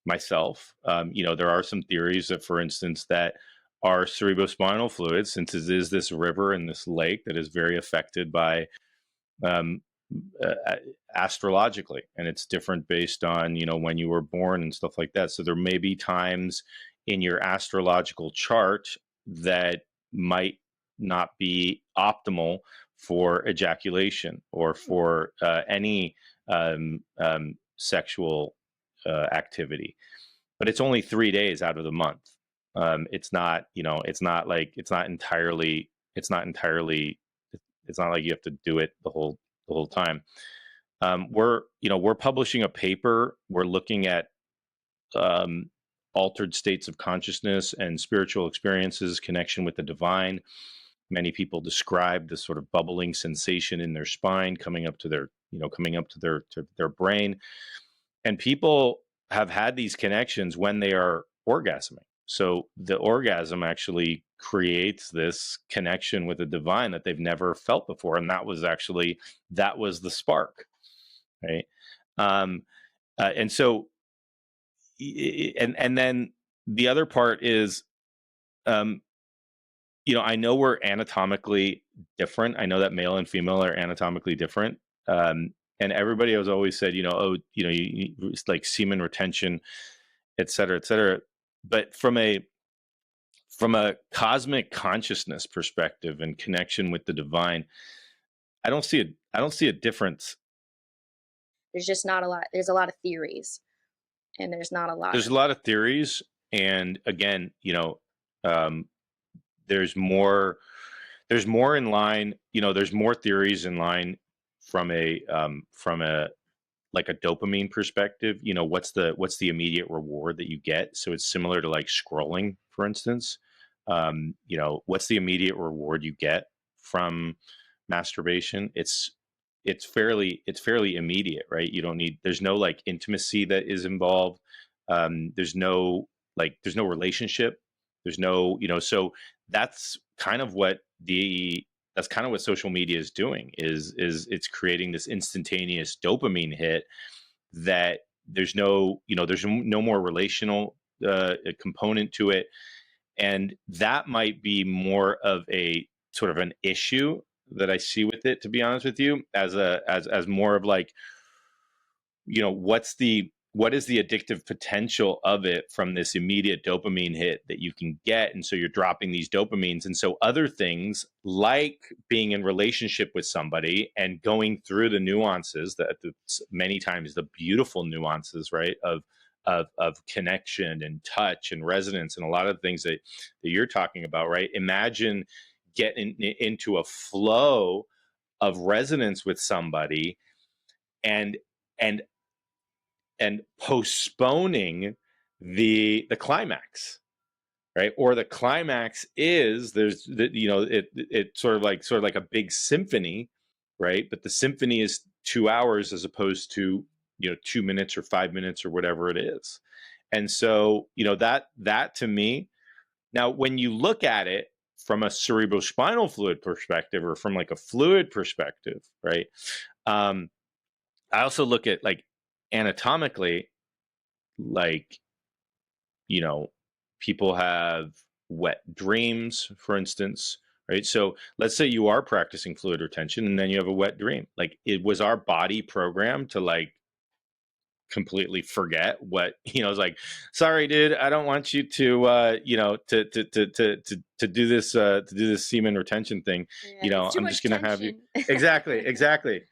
myself. There are some theories that, for instance, that our cerebrospinal fluid, since it is this river and this lake that is very affected by um, astrologically, and it's different based on when you were born and stuff like that. So there may be times in your astrological chart that might not be optimal for ejaculation or for any sexual activity, but it's only 3 days out of the month. It's not it's not entirely it's not like you have to do it the whole time. We're publishing a paper. We're looking at um, altered states of consciousness and spiritual experiences, connection with the divine. Many people describe this sort of bubbling sensation in their spine coming up to their brain, and people have had these connections when they are orgasming. So the orgasm actually creates this connection with the divine that they've never felt before. And that was the spark, right? And so, and then the other part is, I know we're anatomically different. I know that male and female are anatomically different. And everybody has always said, it's like semen retention, et cetera, et cetera. But from a cosmic consciousness perspective and connection with the divine, I don't see a difference. There's just not a lot. There's a lot of theories, and there's not a lot. There's a lot of theories, and again, there's more in line. There's more theories in line from a like a dopamine perspective. What's the immediate reward that you get? So it's similar to like scrolling, for instance. What's the immediate reward you get from masturbation? It's fairly immediate, right? There's no like intimacy that is involved. There's no relationship. There's no, so that's kind of what social media is doing, is it's creating this instantaneous dopamine hit that there's no more relational component to it. And that might be more of a sort of an issue that I see with it, to be honest with you, as more of like, what is the addictive potential of it from this immediate dopamine hit that you can get? And so you're dropping these dopamines. And so other things like being in relationship with somebody and going through the nuances, that many times the beautiful nuances, right, of connection and touch and resonance and a lot of things that you're talking about, right? Imagine getting into a flow of resonance with somebody and postponing the climax, right? Or the climax is it's sort of like a big symphony, right? But the symphony is 2 hours as opposed to 2 minutes or 5 minutes or whatever it is. And so that to me, now when you look at it from a cerebrospinal fluid perspective or from like a fluid perspective, right? I also look at like anatomically, like, people have wet dreams, for instance, right? So let's say you are practicing fluid retention and then you have a wet dream. Like, it was our body programmed to like completely forget what, it's like, sorry, dude, I don't want you to, to do this semen retention thing. I'm just going to have you. Exactly.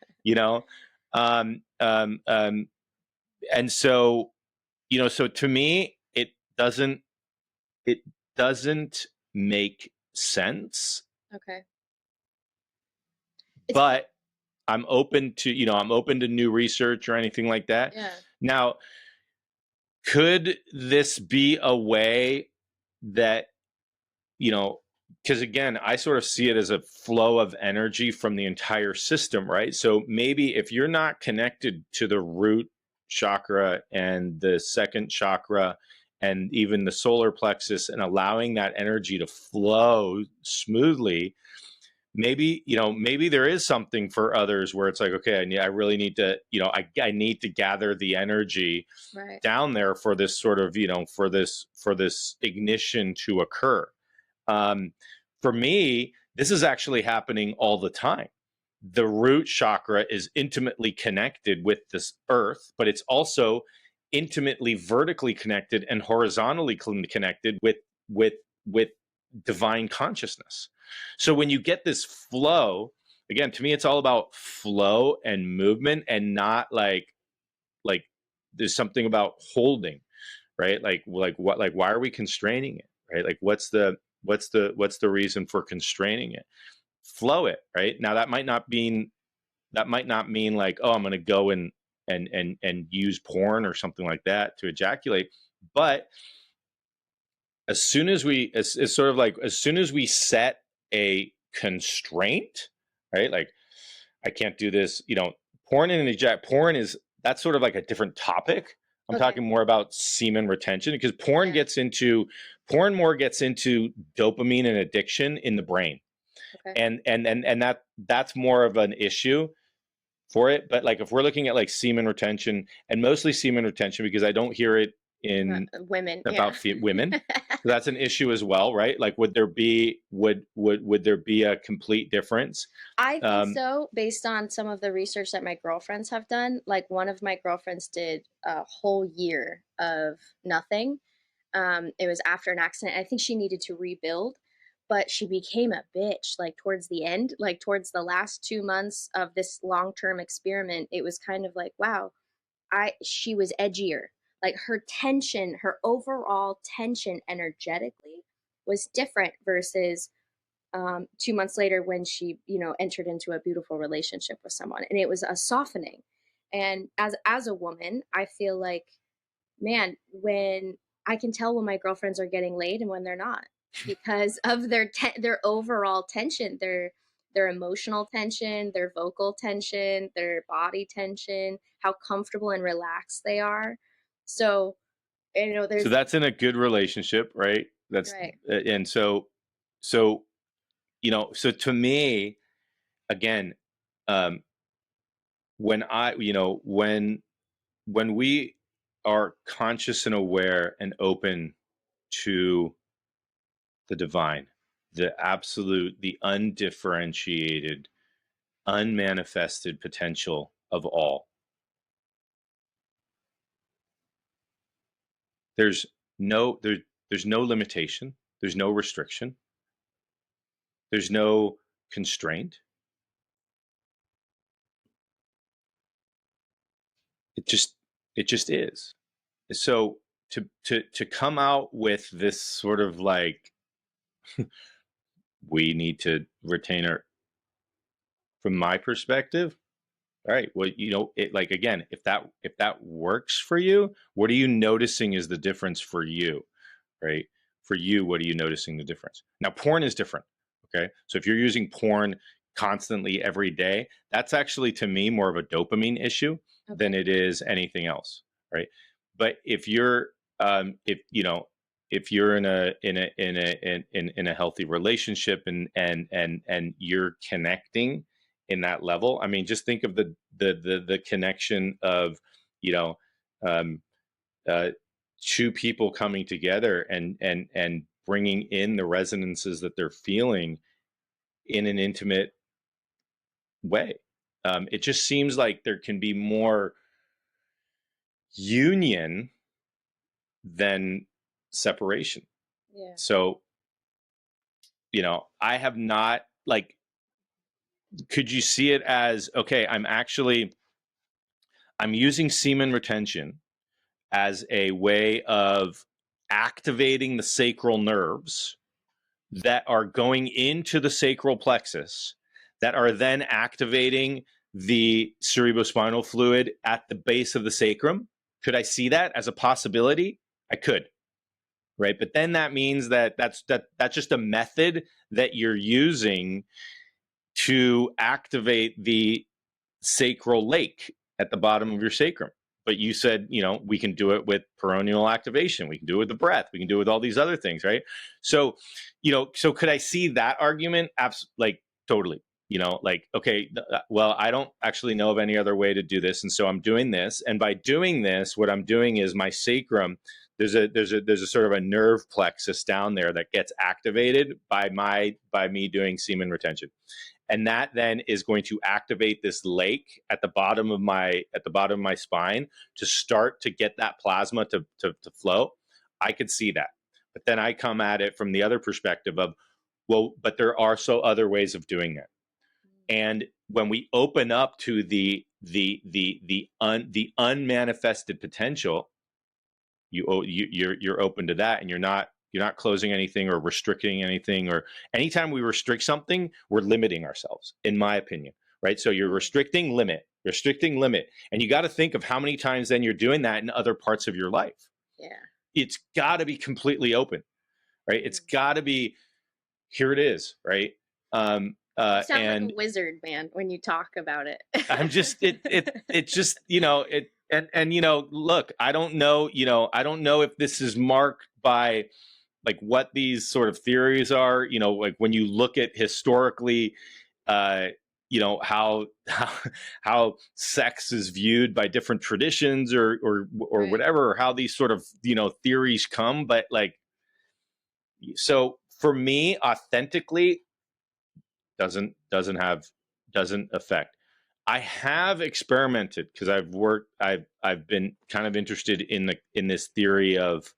And so, so to me, it doesn't make sense. Okay. But I'm open to new research or anything like that. Yeah. Now, could this be a way that, because again, I sort of see it as a flow of energy from the entire system, right? So maybe if you're not connected to the root chakra and the second chakra and even the solar plexus and allowing that energy to flow smoothly, maybe there is something for others where it's like, okay, I really need to, I need to gather the energy down there for this sort of, for this ignition to occur. For me, this is actually happening all the time. The root chakra is intimately connected with this earth, but it's also intimately vertically connected and horizontally connected with divine consciousness. So when you get this flow, again, to me, it's all about flow and movement, and not like there's something about holding, right? Like why are we constraining it, right? Like what's the reason for constraining it? Flow it, right? Now that might not mean like, oh, I'm going to go and use porn or something like that to ejaculate, but as soon as we set a constraint, right? Like, I can't do this, porn that's sort of like a different topic. I'm talking more about semen retention, because porn Porn more gets into dopamine and addiction in the brain. Okay. And that's more of an issue for it. But like if we're looking at like semen retention, and mostly semen retention, because I don't hear it in Women, about yeah. women, so that's an issue as well, right? Like would there be a complete difference? I think so, based on some of the research that my girlfriends have done. Like one of my girlfriends did a whole year of nothing. It was after an accident. I think she needed to rebuild, but she became a bitch like towards the end, like towards the last 2 months of this long-term experiment. It was kind of like, wow, she was edgier. Like her tension, her overall tension energetically was different versus 2 months later when she, entered into a beautiful relationship with someone, and it was a softening. And as a woman, I feel like, man, when I can tell when my girlfriends are getting laid and when they're not, because of their overall tension, their emotional tension, their vocal tension, their body tension, how comfortable and relaxed they are. So, so there's that's in a good relationship, right? That's right. and so so to me, again, um, when I, when we are conscious and aware and open to the divine, the absolute, the undifferentiated, unmanifested potential of all, there's there's no limitation, there's no restriction, there's no constraint. It just is. So to come out with this sort of like, we need to retain our, from my perspective, all right, well, it, like, again, if that works for you, what are you noticing is the difference for you, right? For you, what are you noticing the difference? Now, porn is different. Okay, so if you're using porn constantly every day, that's actually, to me, more of a dopamine issue than Okay. it is anything else, right? But if you're if you're in a healthy relationship, and you're connecting in that level, I mean, just think of the connection of, you know um, uh, two people coming together and bringing in the resonances that they're feeling in an intimate way. It just seems like there can be more union than separation. Yeah. So, I have not, like, could you see it as, okay, I'm using semen retention as a way of activating the sacral nerves that are going into the sacral plexus, that are then activating the cerebrospinal fluid at the base of the sacrum? Could I see that as a possibility? I could, right? But then that means that's just a method that you're using to activate the sacral lake at the bottom of your sacrum. But you said, we can do it with perineal activation. We can do it with the breath. We can do it with all these other things, right? So, so could I see that argument? Like, totally. Like, okay, well, I don't actually know of any other way to do this, and so I'm doing this. And by doing this, what I'm doing is my sacrum. There's a sort of a nerve plexus down there that gets activated by me doing semen retention, and that then is going to activate this lake at the bottom of my spine to start to get that plasma to flow. I could see that, but then I come at it from the other perspective of, well, but there are so other ways of doing that. And when we open up to the unmanifested potential, you're open to that, and you're not closing anything or restricting anything. Or anytime we restrict something, we're limiting ourselves, in my opinion, right? So you're restricting limit, and you got to think of how many times then you're doing that in other parts of your life. Yeah. It's got to be completely open, right? It's got to be, here it is, right? You sound like And a wizard, man, when you talk about it. I'm just, it just, and look, I don't know if this is marked by what these sort of theories are, like when you look at historically, how sex is viewed by different traditions or Right. whatever, or how these sort of, theories come. But like, so for me, authentically, doesn't affect. I have experimented because I've been kind of interested in this theory of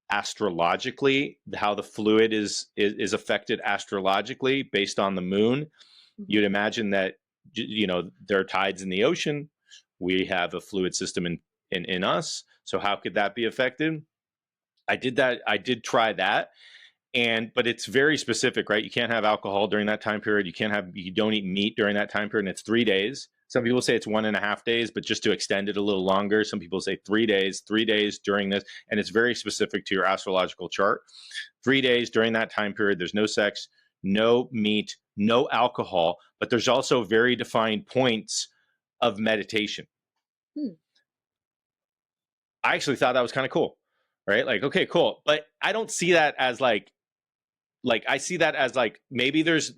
astrologically, how the fluid is affected astrologically based on the moon. You'd imagine that, there are tides in the ocean. We have a fluid system in us. So how could that be affected? I did try that. But it's very specific, right? You can't have alcohol during that time period. You don't eat meat during that time period. And it's 3 days. Some people say it's 1.5 days, but just to extend it a little longer, some people say 3 days, 3 days during this. And it's very specific to your astrological chart. 3 days during that time period, there's no sex, no meat, no alcohol, but there's also very defined points of meditation. I actually thought that was kind of cool, right? Like, okay, cool. But I don't see that as like I see that as like, maybe there's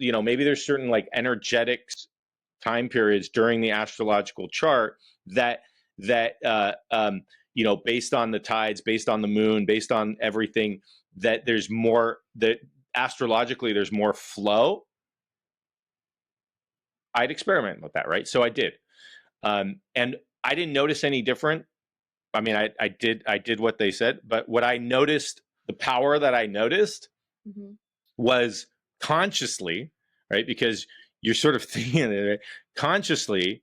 certain like energetic time periods during the astrological chart that based on the tides, based on the moon, based on everything, that there's more, that astrologically there's more flow. I'd experiment with that, right? So I did, and I didn't notice any different. I mean, I did what they said, but what I noticed, the power that I noticed was consciously, right? Because you're sort of thinking, right? Consciously,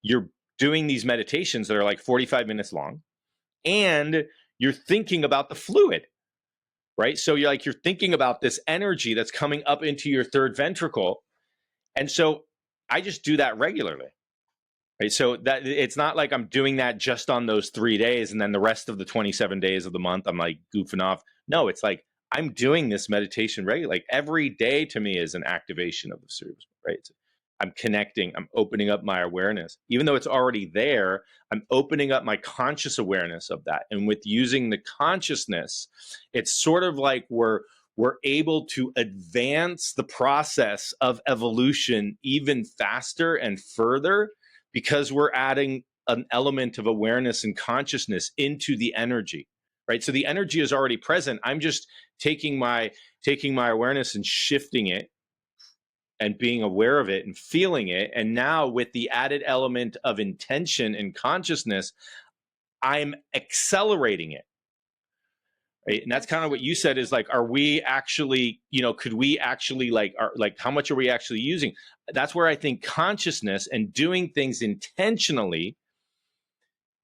you're doing these meditations that are like 45 minutes long, and you're thinking about the fluid, right? So you're thinking about this energy that's coming up into your third ventricle. And so I just do that regularly, right? So that it's not like I'm doing that just on those 3 days, and then the rest of the 27 days of the month, I'm like goofing off. No, it's like, I'm doing this meditation regularly. Like every day to me is an activation of the cerebrospinal, right? I'm connecting, I'm opening up my awareness. Even though it's already there, I'm opening up my conscious awareness of that. And with using the consciousness, it's sort of like we're able to advance the process of evolution even faster and further, because we're adding an element of awareness and consciousness into the energy, right? So the energy is already present. I'm just taking my awareness and shifting it and being aware of it and feeling it. And now with the added element of intention and consciousness, I'm accelerating it. Right? And that's kind of what you said, is like, are we actually, could we actually how much are we actually using? That's where I think consciousness and doing things intentionally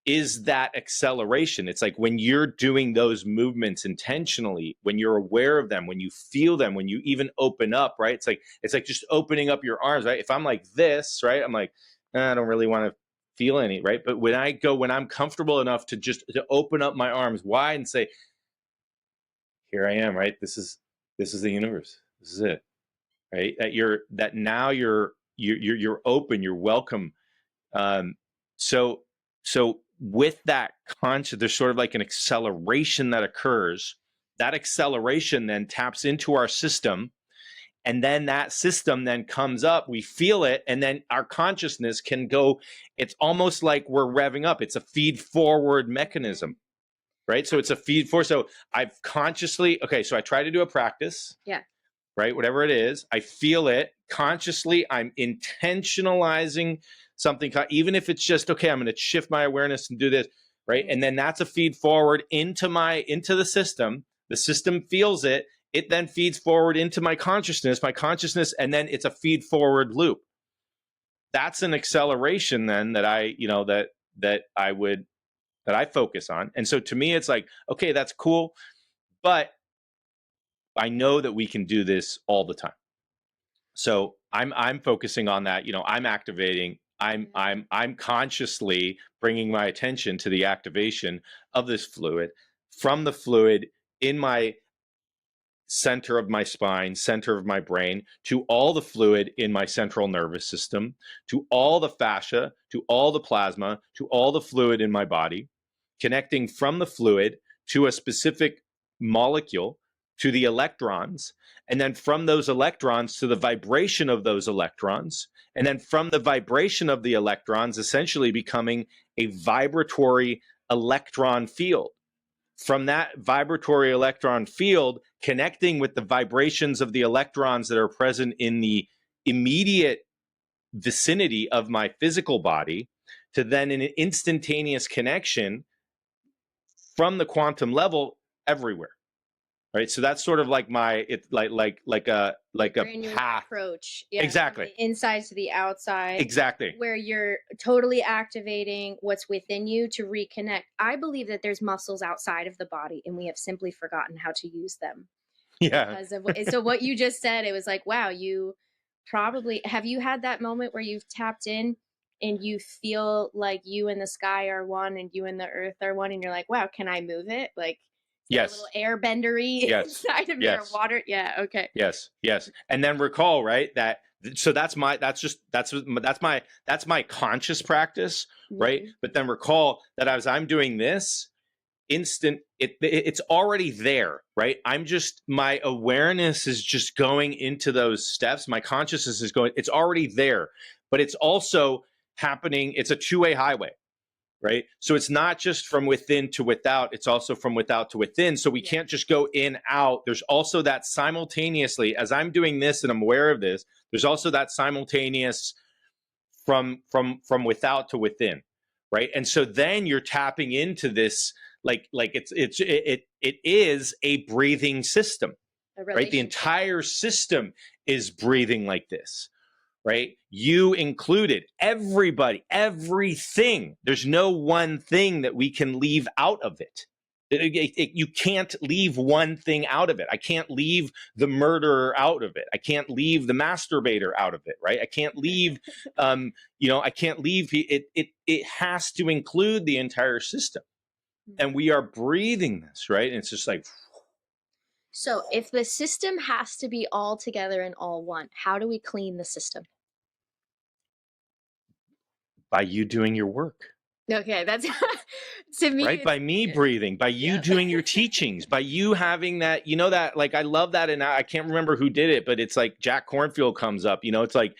is that acceleration. It's like when you're doing those movements intentionally, when you're aware of them, when you feel them, when you even open up, right? It's like just opening up your arms, right? If I'm like this, right? I'm like, I don't really want to feel any, right? But when I'm comfortable enough to open up my arms wide and say, here I am, right? This is the universe. This is it, right? That now you're open, you're welcome. So with that conscious, there's sort of like an acceleration that occurs. That acceleration then taps into our system, and then that system then comes up, we feel it, and then our consciousness can go. It's almost like we're revving up. It's a feed forward mechanism, right? So it's a feed forward. So I've consciously, so I try to do a practice. Yeah. Right? Whatever it is, I feel it consciously. I'm intentionalizing something, even if it's just, I'm going to shift my awareness and do this, right? And then that's a feed forward into the system. The system feels it. It then feeds forward into my consciousness, and then it's a feed forward loop. That's an acceleration then that I focus on. And so to me, it's like, okay, that's cool, but I know that we can do this all the time. So I'm focusing on that. I'm activating. I'm consciously bringing my attention to the activation of this fluid, from the fluid in my center of my spine, center of my brain, to all the fluid in my central nervous system, to all the fascia, to all the plasma, to all the fluid in my body, connecting from the fluid to a specific molecule to the electrons, and then from those electrons to the vibration of those electrons, and then from the vibration of the electrons essentially becoming a vibratory electron field. From that vibratory electron field connecting with the vibrations of the electrons that are present in the immediate vicinity of my physical body, to then an instantaneous connection from the quantum level everywhere. Right, so that's sort of like my, it's like a path approach. Yeah, exactly, from the inside to the outside, exactly, where you're totally activating what's within you to reconnect. I believe that there's muscles outside of the body and we have simply forgotten how to use them. Yeah, because of so what you just said, it was like, wow, you probably have you had that moment where you've tapped in and you feel like you and the sky are one and you and the earth are one, and you're like, wow, can I move it? Like, yes, a little airbendery inside of me, or water. Yeah, okay. Yes. And then recall, right, that so that's my conscious practice, right? Mm-hmm. But then recall that as I'm doing this it's already there, right? My awareness is just going into those steps. My consciousness is going, it's already there, but it's also happening. It's a two-way highway. Right. So it's not just from within to without, it's also from without to within. So we can't just go in, out. There's also that simultaneously, as I'm doing this and I'm aware of this, there's also that simultaneous from without to within. Right. And so then you're tapping into this, like it is a breathing system, right? The entire system is breathing like this. Right? You included, everybody, everything. There's no one thing that we can leave out of it. You can't leave one thing out of it. I can't leave the murderer out of it. I can't leave the masturbator out of it, right? I can't leave, I can't leave it. It has to include the entire system. And we are breathing this, right? And it's just like. So if the system has to be all together and all one, how do we clean the system? By you doing your work. Okay, that's to me, right? By me breathing, by you doing your teachings, by you having that, that, like, I love that. And I can't remember who did it, but it's like Jack Cornfield comes up, it's like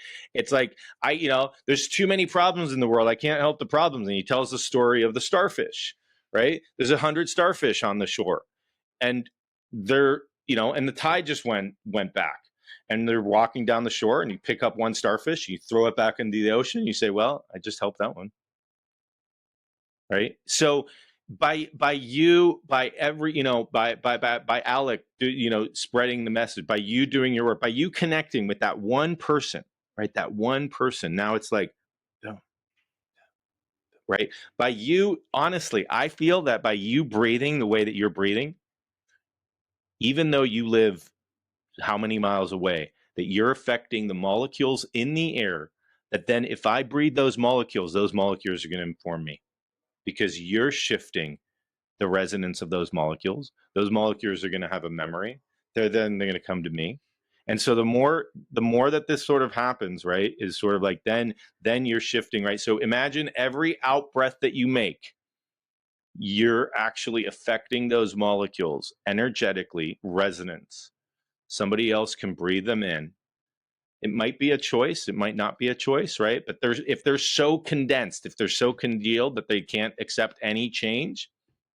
there's too many problems in the world. I can't help the problems. And he tells the story of the starfish, right? There's 100 starfish on the shore, and they're, and the tide just went back, and they're walking down the shore, and you pick up one starfish, you throw it back into the ocean. You say, well, I just helped that one. Right. So by Alec, spreading the message, by you doing your work, by you connecting with that one person, right? That one person. Now it's like, oh, right. By you, honestly, I feel that by you breathing the way that you're breathing, even though you live how many miles away, that you're affecting the molecules in the air, that then if I breathe those molecules are going to inform me. Because you're shifting the resonance of those molecules. Those molecules are going to have a memory. They're going to come to me. And so the more that this sort of happens, right, is sort of like then you're shifting, right? So imagine every out breath that you make, you're actually affecting those molecules energetically, resonance. Somebody else can breathe them in. It might be a choice. It might not be a choice, right? But if they're so condensed, if they're so congealed that they can't accept any change,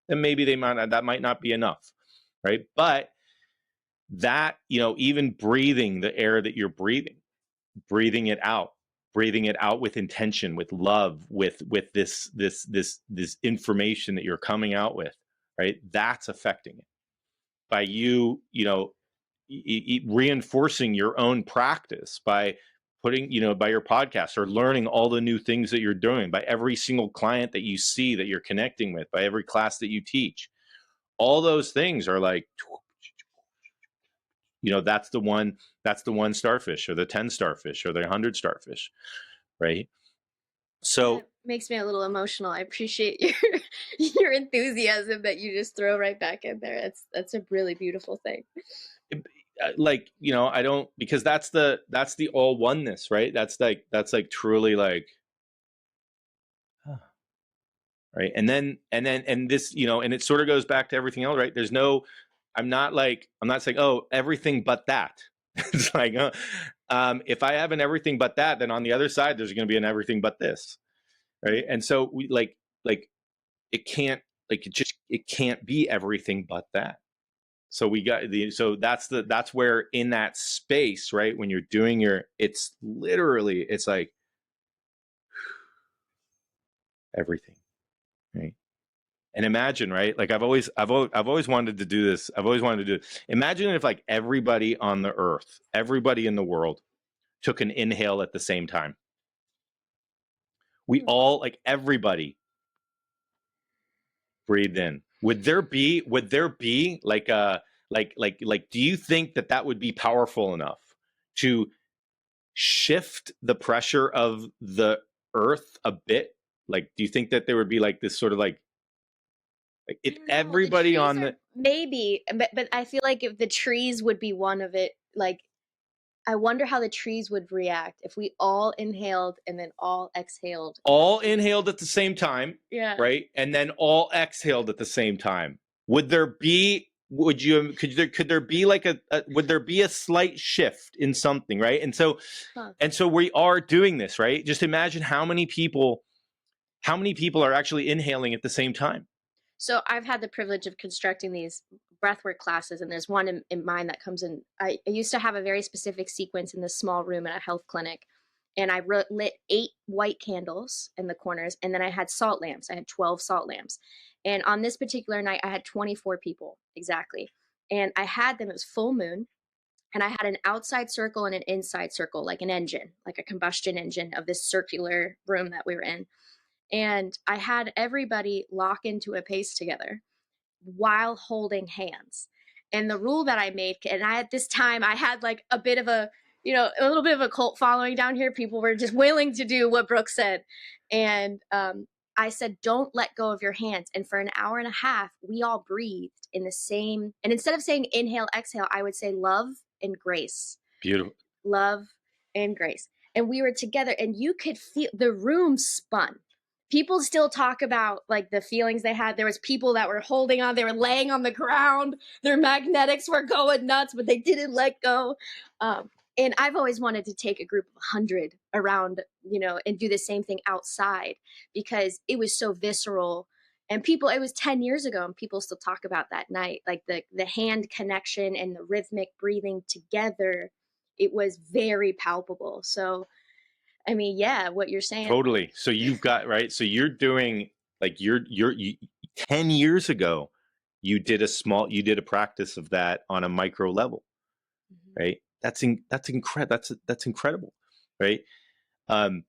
then maybe that might not be enough, right? But that, even breathing the air that you're breathing it out with intention, with love, with this information that you're coming out with, right? That's affecting it. By you, reinforcing your own practice, by putting, by your podcast, or learning all the new things that you're doing, by every single client that you see that you're connecting with, by every class that you teach, all those things are like, that's the one starfish, or the 10 starfish, or the 100 starfish, right? So that makes me a little emotional. I appreciate your enthusiasm that you just throw right back in there. That's a really beautiful thing. Like, I don't, because that's the all oneness, right? That's like truly like, right? And this, and it sort of goes back to everything else, right? There's no, I'm not saying, oh, everything but that. It's like, if I have an everything but that, then on the other side, there's going to be an everything but this. Right. And so we it can't, it can't be everything but that. So that's where in that space, right, when you're doing it's literally, it's like everything, right? And imagine, right? Like I've always wanted to do this. Imagine if like everybody on the earth, everybody in the world took an inhale at the same time. We all, like everybody, breathed in. Would there be like do you think that would be powerful enough to shift the pressure of the earth a bit? Like, do you think that there would be like this sort of like if everybody on the maybe, but I feel like if the trees would be one of it, like I wonder how the trees would react if we all inhaled and then all exhaled. All inhaled at the same time, yeah, right? And then all exhaled at the same time. Would there be could there be like would there be a slight shift in something, right? And so we are doing this, right? Just imagine how many people are actually inhaling at the same time. So I've had the privilege of constructing these breathwork classes, and there's one in mine that comes in. I used to have a very specific sequence in this small room at a health clinic, and I lit 8 white candles in the corners, and then I had salt lamps. I had 12 salt lamps. And on this particular night, I had 24 people exactly. And I had them, it was full moon, and I had an outside circle and an inside circle, like an engine, like a combustion engine of this circular room that we were in. And I had everybody lock into a pace together while holding hands. And the rule that I made, and at this time I had like a bit of a, a little bit of a cult following down here. People were just willing to do what Brooke said. And I said, don't let go of your hands. And for an hour and a half, we all breathed in the same, and instead of saying inhale, exhale, I would say love and grace. Beautiful. Love and grace. And we were together, and you could feel the room spun. People still talk about like the feelings they had. There was people that were holding on, they were laying on the ground, their magnetics were going nuts, but they didn't let go. And I've always wanted to take a group of 100 around, and do the same thing outside, because it was so visceral. And it was 10 years ago, and people still talk about that night, like the hand connection and the rhythmic breathing together. It was very palpable. So I mean, yeah, what you're saying. Totally. So you've got, right. So you're doing like you 10 years ago, you did a practice of that on a micro level, right? That's incredible. That's incredible. Right. And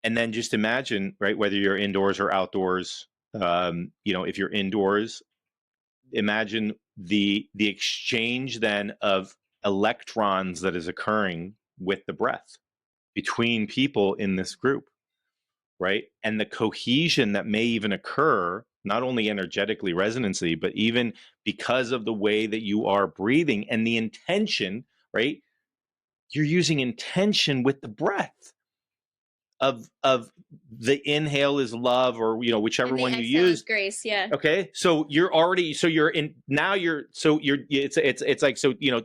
then just imagine, right, whether you're indoors or outdoors, if you're indoors, imagine the exchange then of electrons that is occurring with the breath between people in this group, right? And the cohesion that may even occur, not only energetically, resonancy, but even because of the way that you are breathing and the intention, right? You're using intention with the breath of the inhale is love, or whichever one you use. Is grace, yeah. Okay, so you're already, so you're in now. It's like,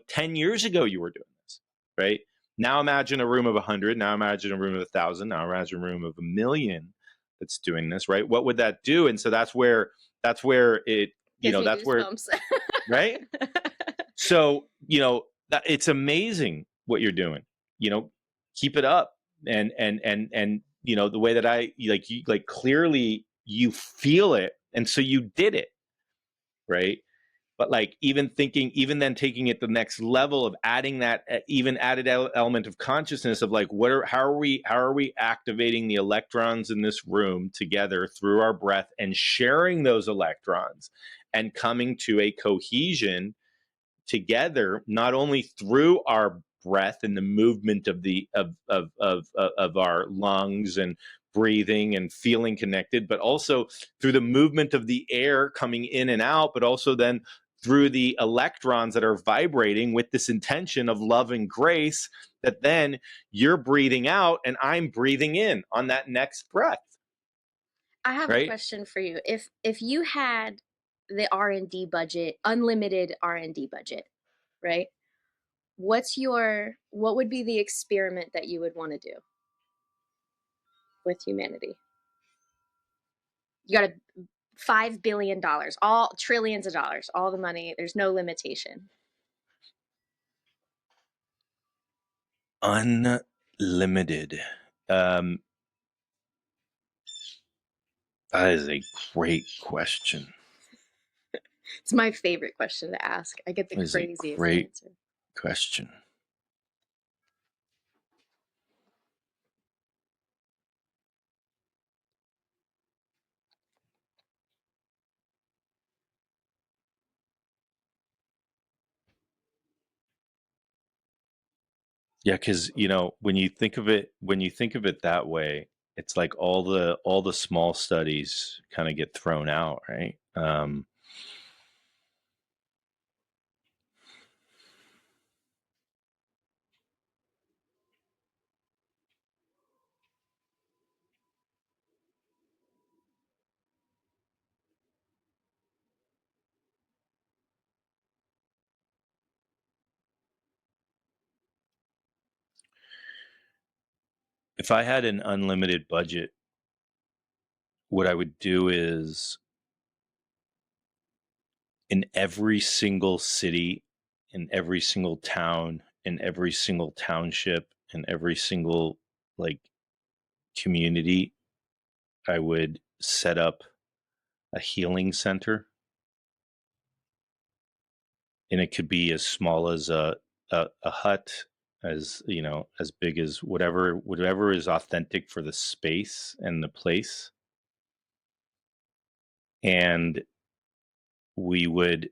10 years ago you were doing this, right? Now imagine a room of 100. Now imagine a room of 1,000. Now imagine a room of 1,000,000 that's doing this, right? What would that do? And so that's where it, that's where, right? So, it's amazing what you're doing. Keep it up, and the way that I clearly you feel it, and so you did it, right? But like even then taking it the next level of adding that even added element of consciousness of like, how are we activating the electrons in this room together through our breath and sharing those electrons and coming to a cohesion together, not only through our breath and the movement of our lungs and breathing and feeling connected, but also through the movement of the air coming in and out, but also then through the electrons that are vibrating with this intention of love and grace, that then you're breathing out and I'm breathing in on that next breath. I have a question for you. If you had the R&D budget, unlimited R&D budget, right? What would be the experiment that you would want to do with humanity? You got $5 billion, all trillions of dollars, all the money. There's no limitation. Unlimited. That is a great question. It's my favorite question to ask. I get the That is a craziest great answer. question. Yeah, because when you think of it that way, it's like all the small studies kind of get thrown out, right? If I had an unlimited budget, what I would do is in every single city, in every single town, in every single township, in every single like community, I would set up a healing center, and it could be as small as a hut, as as big as whatever is authentic for the space and the place. And we would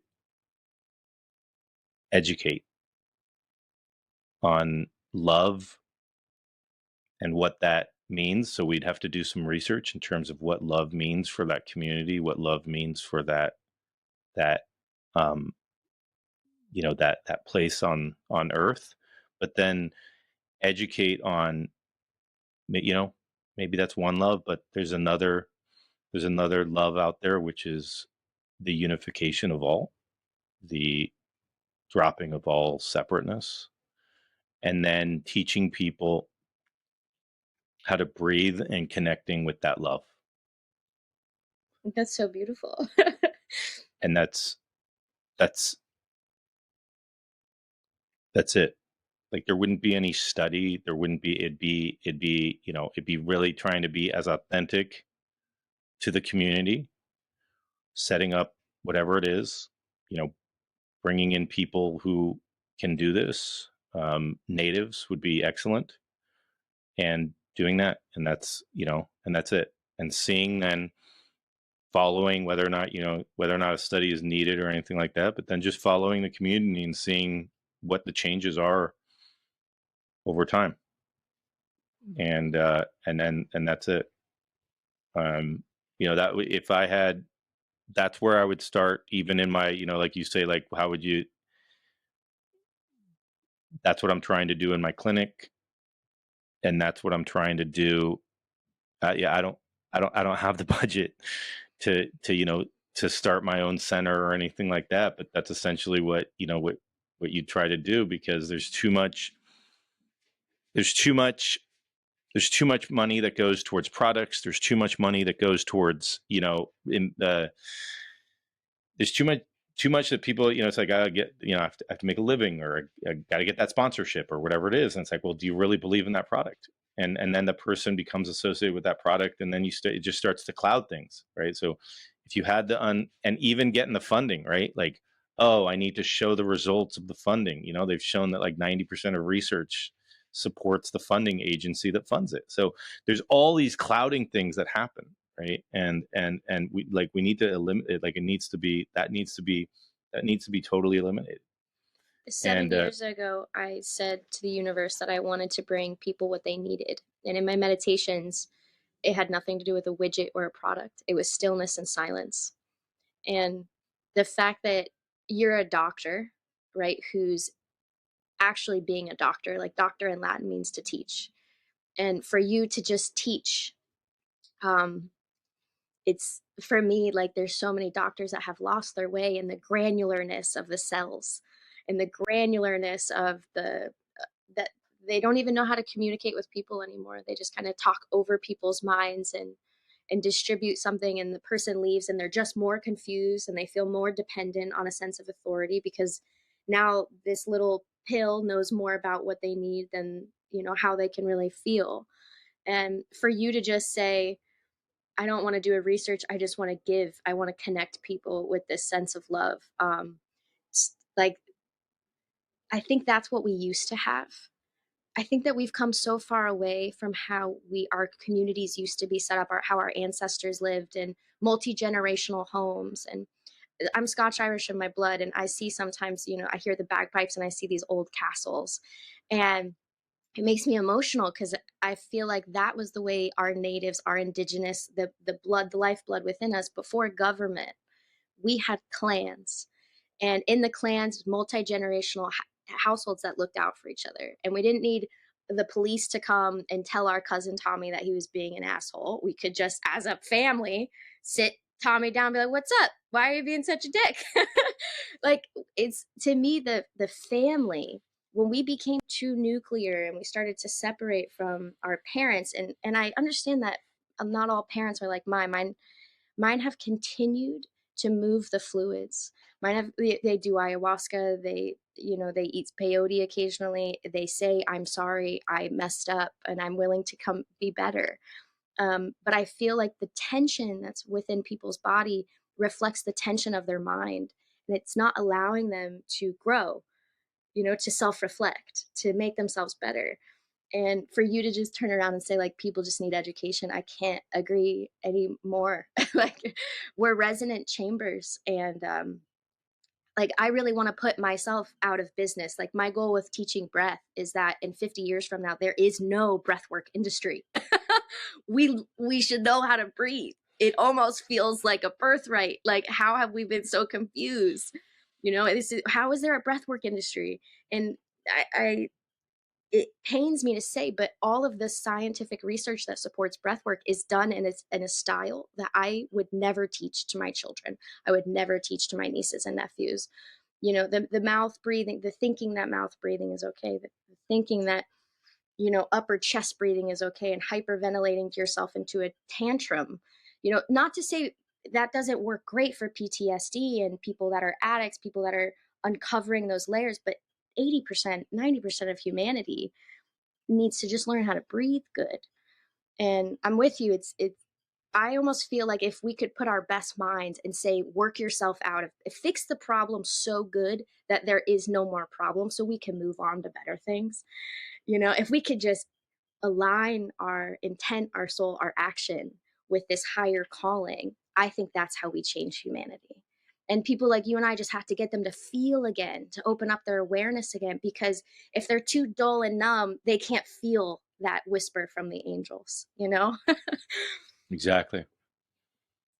educate on love and what that means. So we'd have to do some research in terms of what love means for that community, what love means for that um that place on earth. But then educate on, maybe that's one love, but there's another love out there, which is the unification of all, the dropping of all separateness, and then teaching people how to breathe and connecting with that love. That's so beautiful. And that's that's it. Like, there wouldn't be any study, there wouldn't be it'd be really trying to be as authentic to the community, setting up whatever it is, you know bringing in people who can do this. Natives would be excellent, and doing that, and that's it. And seeing, then following whether or not a study is needed or anything like that, but then just following the community and seeing what the changes are over time. And that's it. That if I had, that's where I would start, even in my, like you say, like, how would you, that's what I'm trying to do in my clinic, and that's what I'm trying to do. Yeah, I don't have the budget to start my own center or anything like that, but that's essentially what you try to do, because there's too much there's too much money that goes towards products. There's too much money that goes towards, there's too much that people, it's like, I get, I have to make a living, or I got to get that sponsorship or whatever it is. And it's like, well, do you really believe in that product? And then the person becomes associated with that product, and then it just starts to cloud things, right? So if you had and even getting the funding, right? Like, oh, I need to show the results of the funding. They've shown that like 90% of research supports the funding agency that funds it. So there's all these clouding things that happen, right? And we need to eliminate, like, that needs to be totally eliminated. Seven And years ago, I said to the universe that I wanted to bring people what they needed. And in my meditations, it had nothing to do with a widget or a product. It was stillness and silence. And the fact that you're a doctor, right, who's actually being a doctor, like doctor in Latin means to teach. And for you to just teach, um, it's for me, like, there's so many doctors that have lost their way in the granularness of the cells and the granularness of that they don't even know how to communicate with people anymore. They just kind of talk over people's minds and distribute something, and the person leaves and they're just more confused and they feel more dependent on a sense of authority because now this little pill knows more about what they need than, how they can really feel. And for you to just say, I don't want to do a research. I just want to give. I want to connect people with this sense of love. Like, I think that's what we used to have. I think that we've come so far away from how our communities used to be set up, how our ancestors lived in multi-generational homes. And I'm Scotch Irish in my blood, and I see sometimes, I hear the bagpipes and I see these old castles, and it makes me emotional because I feel like that was the way our natives, our indigenous, the blood, the lifeblood within us before government. We had clans, and in the clans, multi-generational households that looked out for each other, and we didn't need the police to come and tell our cousin Tommy that he was being an asshole. We could just, as a family, sit Tommy down and be like, what's up, why are you being such a dick? Like, it's, to me, the family, when we became too nuclear and we started to separate from our parents, and I understand that not all parents are like mine have continued to move the fluids. Mine have, they do ayahuasca, they eat peyote occasionally. They say, I'm sorry, I messed up and I'm willing to come be better. But I feel like the tension that's within people's body reflects the tension of their mind, and it's not allowing them to grow, to self-reflect, to make themselves better. And for you to just turn around and say, like, people just need education, I can't agree anymore. Like, we're resonant chambers, and like, I really want to put myself out of business. Like, my goal with teaching breath is that in 50 years from now there is no breathwork industry. We should know how to breathe. It almost feels like a birthright. Like, how have we been so confused? How is there a breathwork industry? And I it pains me to say, but all of the scientific research that supports breathwork is done in a style that I would never teach to my children. I would never teach to my nieces and nephews. The mouth breathing, the thinking that mouth breathing is okay, the thinking that, upper chest breathing is okay, and hyperventilating to yourself into a tantrum. Not to say that doesn't work great for PTSD and people that are addicts, people that are uncovering those layers, but 80%, 90% of humanity needs to just learn how to breathe good. And I'm with you. I almost feel like if we could put our best minds and say, work yourself out, fix the problem so good that there is no more problem so we can move on to better things. If we could just align our intent, our soul, our action with this higher calling, I think that's how we change humanity. And people like you and I just have to get them to feel again, to open up their awareness again, because if they're too dull and numb, they can't feel that whisper from the angels. Exactly.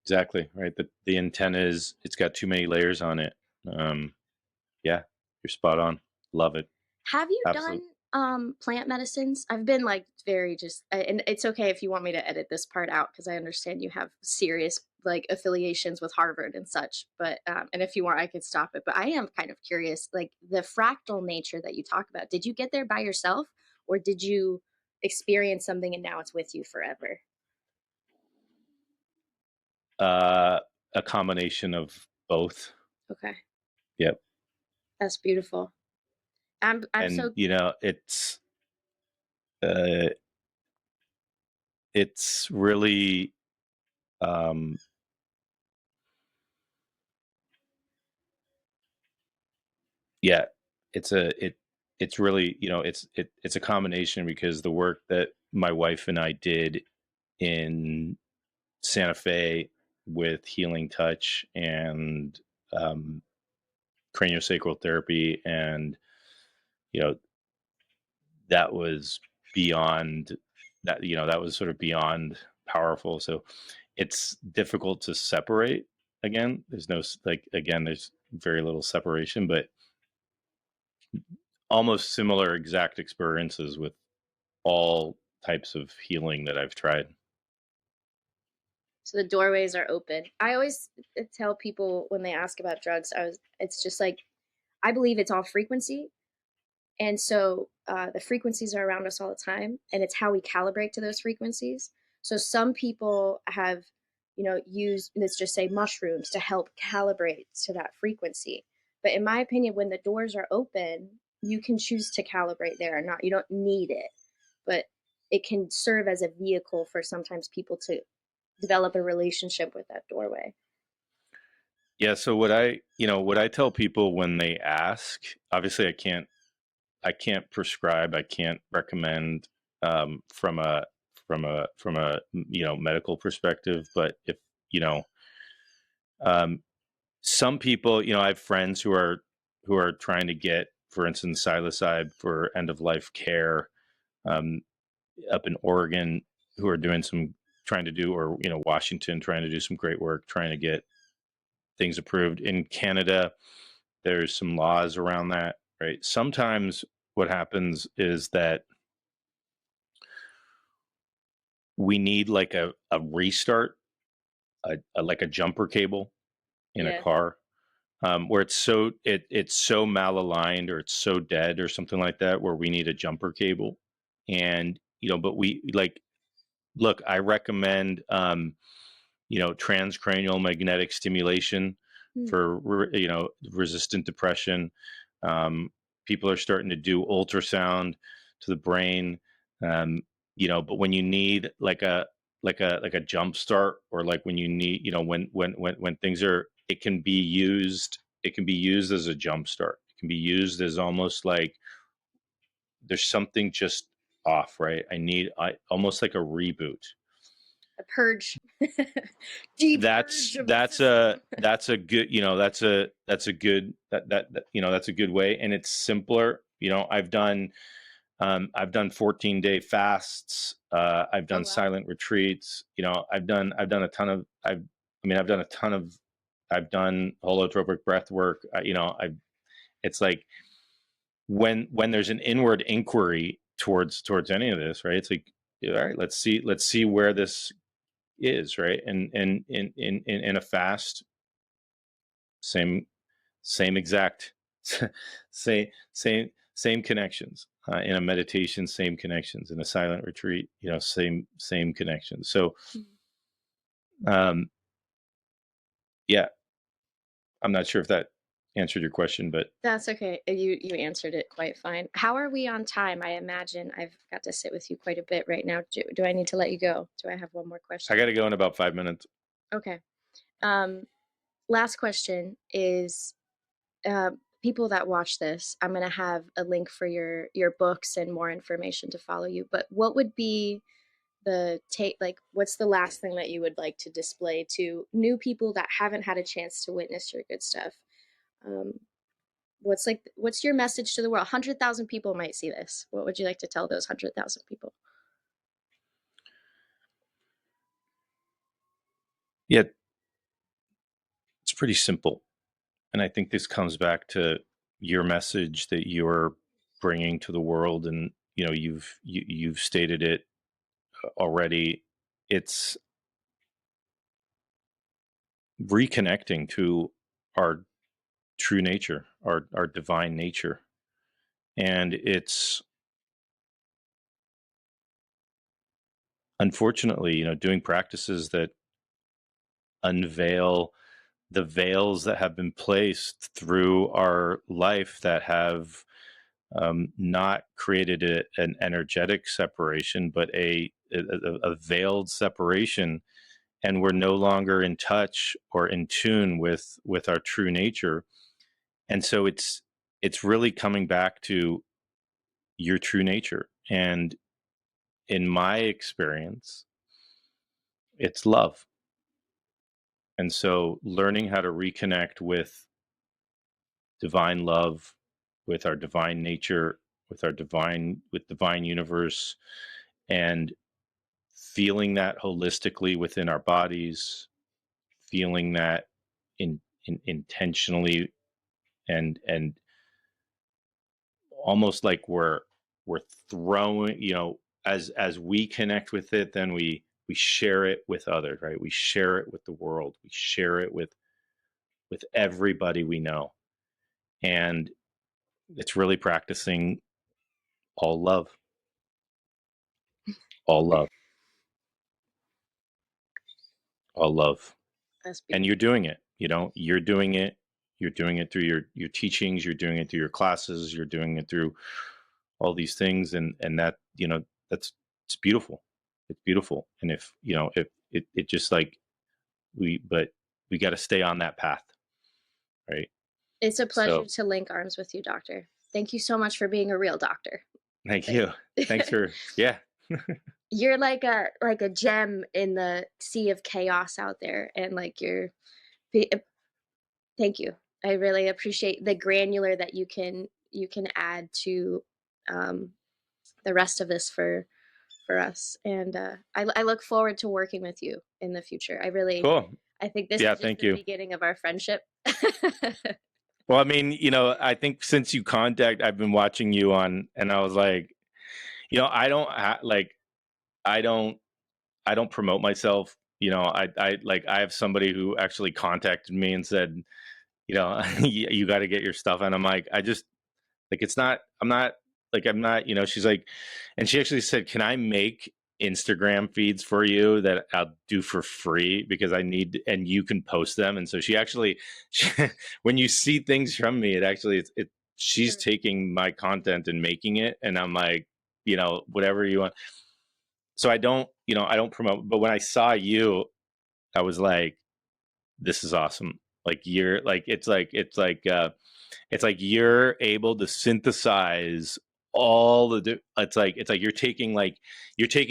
Exactly. Right. The intent is it's got too many layers on it. Yeah, you're spot on. Love it. Have you done Absolutely. plant medicines? I've been like very just, and it's okay if you want me to edit this part out because I understand you have serious like affiliations with Harvard and such. But and if you want, I could stop it. But I am kind of curious, like the fractal nature that you talk about. Did you get there by yourself, or did you experience something and now it's with you forever? A combination of both. Okay, Yep. that's beautiful. I'm And so uh, it's really um, yeah, it's really, it's a combination because the work that my wife and I did in Santa Fe with healing touch and um, craniosacral therapy, and you know that was beyond that. That was sort of beyond powerful. So it's difficult to separate. Again, there's no like again, there's very little separation, but almost similar exact experiences with all types of healing that I've tried. So the doorways are open. I always tell people when they ask about drugs, it's just like, I believe it's all frequency. And so the frequencies are around us all the time, and it's how we calibrate to those frequencies. So some people have, used, let's just say, mushrooms to help calibrate to that frequency. But in my opinion, when the doors are open, you can choose to calibrate there or not. You don't need it, but it can serve as a vehicle for sometimes people to develop a relationship with that doorway. Yeah. So what I tell people when they ask, obviously I can't prescribe, I can't recommend from a medical perspective, but if you know um, some people, I have friends who are trying to get, for instance, psilocybin for end of life care, um, up in Oregon, who are doing some trying to do, or Washington, trying to do some great work trying to get things approved. In Canada, there's some laws around that, right? Sometimes what happens is that we need like a restart, like a jumper cable in a Yeah. car, where it's so malaligned, or it's so dead or something like that, where we need a jumper cable. And but we like, look, I recommend transcranial magnetic stimulation Hmm. for resistant depression. Um, People are starting to do ultrasound to the brain. Um, but when you need like a jump start, or like when you need, when things are, it can be used. It can be used as a jump start. It can be used as almost like there's something just off, right? I almost like a reboot. A purge, deep purge that's of the that's a system. that's a good that's a good that's a good way, and it's simpler. I've done 14-day fasts. I've Oh done wow. silent retreats. I've done a ton of I've done a ton of I've done holotropic breath work. I've It's like, when there's an inward inquiry towards any of this, right? It's like, all right, let's see where this is, right? And in a fast, same same exact same connections. In a meditation, same connections. In a silent retreat, same connections. So Mhm. um yeah, I'm not sure if that answered your question, but That's okay. You answered it quite fine. How are we on time? I imagine I've got to sit with you quite a bit right now. Do I need to let you go? Do I have one more I question? got to go in about 5 minutes. Okay. Um, Last question is, uh, people that watch this, I'm gonna have a link for your books and more information to follow you. But what would be the take? Like, what's the last thing that you would like to display to new people that haven't had a chance to witness your good stuff? Um, what's your message to the world? 100,000 people might see this. What would you like to tell those 100,000 people? Yeah, it's pretty simple. And I think this comes back to your message that you're bringing to the world. And you've stated it already. It's reconnecting to our true nature, our divine nature. And it's, unfortunately, doing practices that unveil the veils that have been placed through our life, that have not created an energetic separation, but a veiled separation. And we're no longer in touch or in tune with our true nature. And so it's really coming back to your true nature. And in my experience, it's love. And so learning how to reconnect with divine love, with our divine nature, with divine universe, and feeling that holistically within our bodies, feeling that intentionally, and almost like we're throwing, as we connect with it, then we we share it with others, right? We share it with the world. We share it with everybody we know. And it's really practicing all love. All love. All love. That's And beautiful. you're doing it, you're doing it. You're doing it through your teachings, you're doing it through your classes, you're doing it through all these things, and that, that's, it's beautiful. It's beautiful. And if it just like but we got to stay on that path, right? It's a pleasure So to link arms with you, doctor. Thank you so much for being a real doctor. thank you. Thanks for You're like a gem in the sea of chaos out there, and like thank you. I really appreciate the granular that you can add to the rest of this for us, and I look forward to working with you in the future. cool. I think this Yeah, is just thank the you. beginning of our friendship. Well, I mean, I think since I've been watching you on, and I was like, I don't I don't I don't promote myself. I have somebody who actually contacted me and said, you got to get your stuff. And I'm like, I just like, I'm not, she's like, and she actually said, can I make Instagram feeds for you that I'll do for free because I need, and you can post them. And so she actually, when you see things from me, she's taking my content and making it. And I'm like, whatever you want. So I don't promote, but when I saw you, I was like, this is awesome. Like you're like, it's like you're able to synthesize all it's like you're taking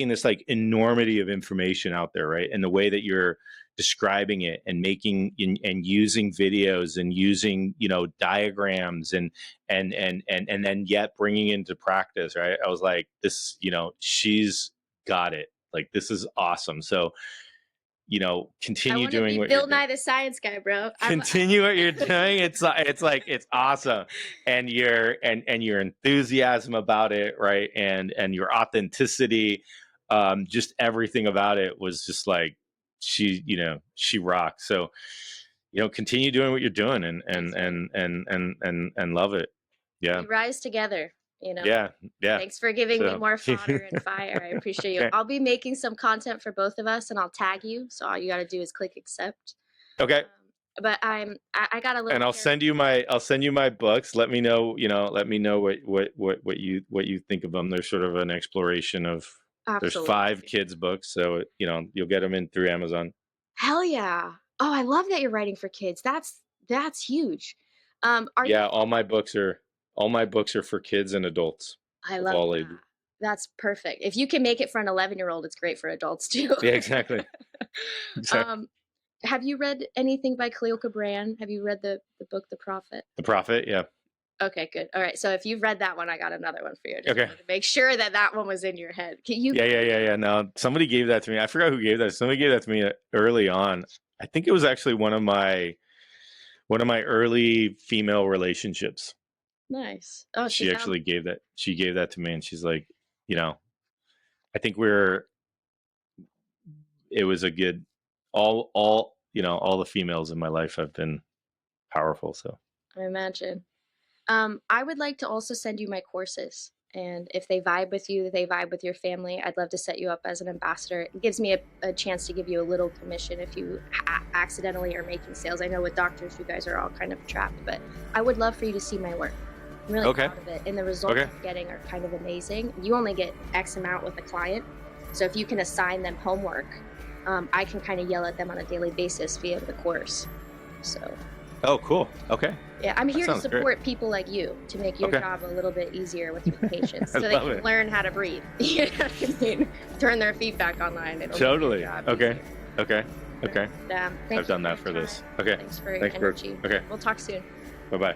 this like enormity of information out there, right? And the way that you're describing it and making and using videos and using diagrams and then yet bringing it into practice, right? I was like, this, she's got it. Like, this is awesome. So continue doing what you're Bill doing. Nye the Science Guy, bro. Continue what you're doing. It's like it's awesome, and your enthusiasm about it, right? And your authenticity, just everything about it was just like she rocks. So continue doing what you're doing, and love it. Yeah. We rise together. Yeah. Thanks for giving me more fodder and fire. I appreciate you. Okay. I'll be making some content for both of us, and I'll tag you. So all you got to do is click accept. Okay. But I got a little. And I'll send you my books. Let me know, what you think of them. There's sort of an exploration of. Absolutely. There's 5 kids books, so you'll get them in through Amazon. Hell yeah! Oh, I love that you're writing for kids. That's huge. All my books are for kids and adults. I love all ages. That's perfect. If you can make it for an 11-year-old, it's great for adults too. Yeah, exactly. Have you read anything by Khalil Gibran? Have you read the book The Prophet? The Prophet, yeah. Okay, good. All right. So if you've read that one, I got another one for you. Okay. To make sure that one was in your head. Can you? Yeah. No, somebody gave that to me. I forgot who gave that. Somebody gave that to me early on. I think it was actually one of my early female relationships. Nice. Oh, she actually gave that. She gave that to me, and she's like, I think it was a good. All the females in my life have been powerful. So I imagine. I would like to also send you my courses, and if they vibe with you, they vibe with your family, I'd love to set you up as an ambassador. It gives me a chance to give you a little commission if you accidentally are making sales. I know with doctors, you guys are all kind of trapped, but I would love for you to see my work. I'm really proud of it, and the results I'm getting are kind of amazing. You only get X amount with a client, so if you can assign them homework, I can kind of yell at them on a daily basis via the course. So. Oh, cool. Okay. Yeah, I'm here to support people like you to make your job a little bit easier with your patients, so they can learn how to breathe. You know what I mean? Turn their feet back online. Totally. Okay. I've done that for this. Okay. Thanks for your energy. Okay. We'll talk soon. Bye-bye.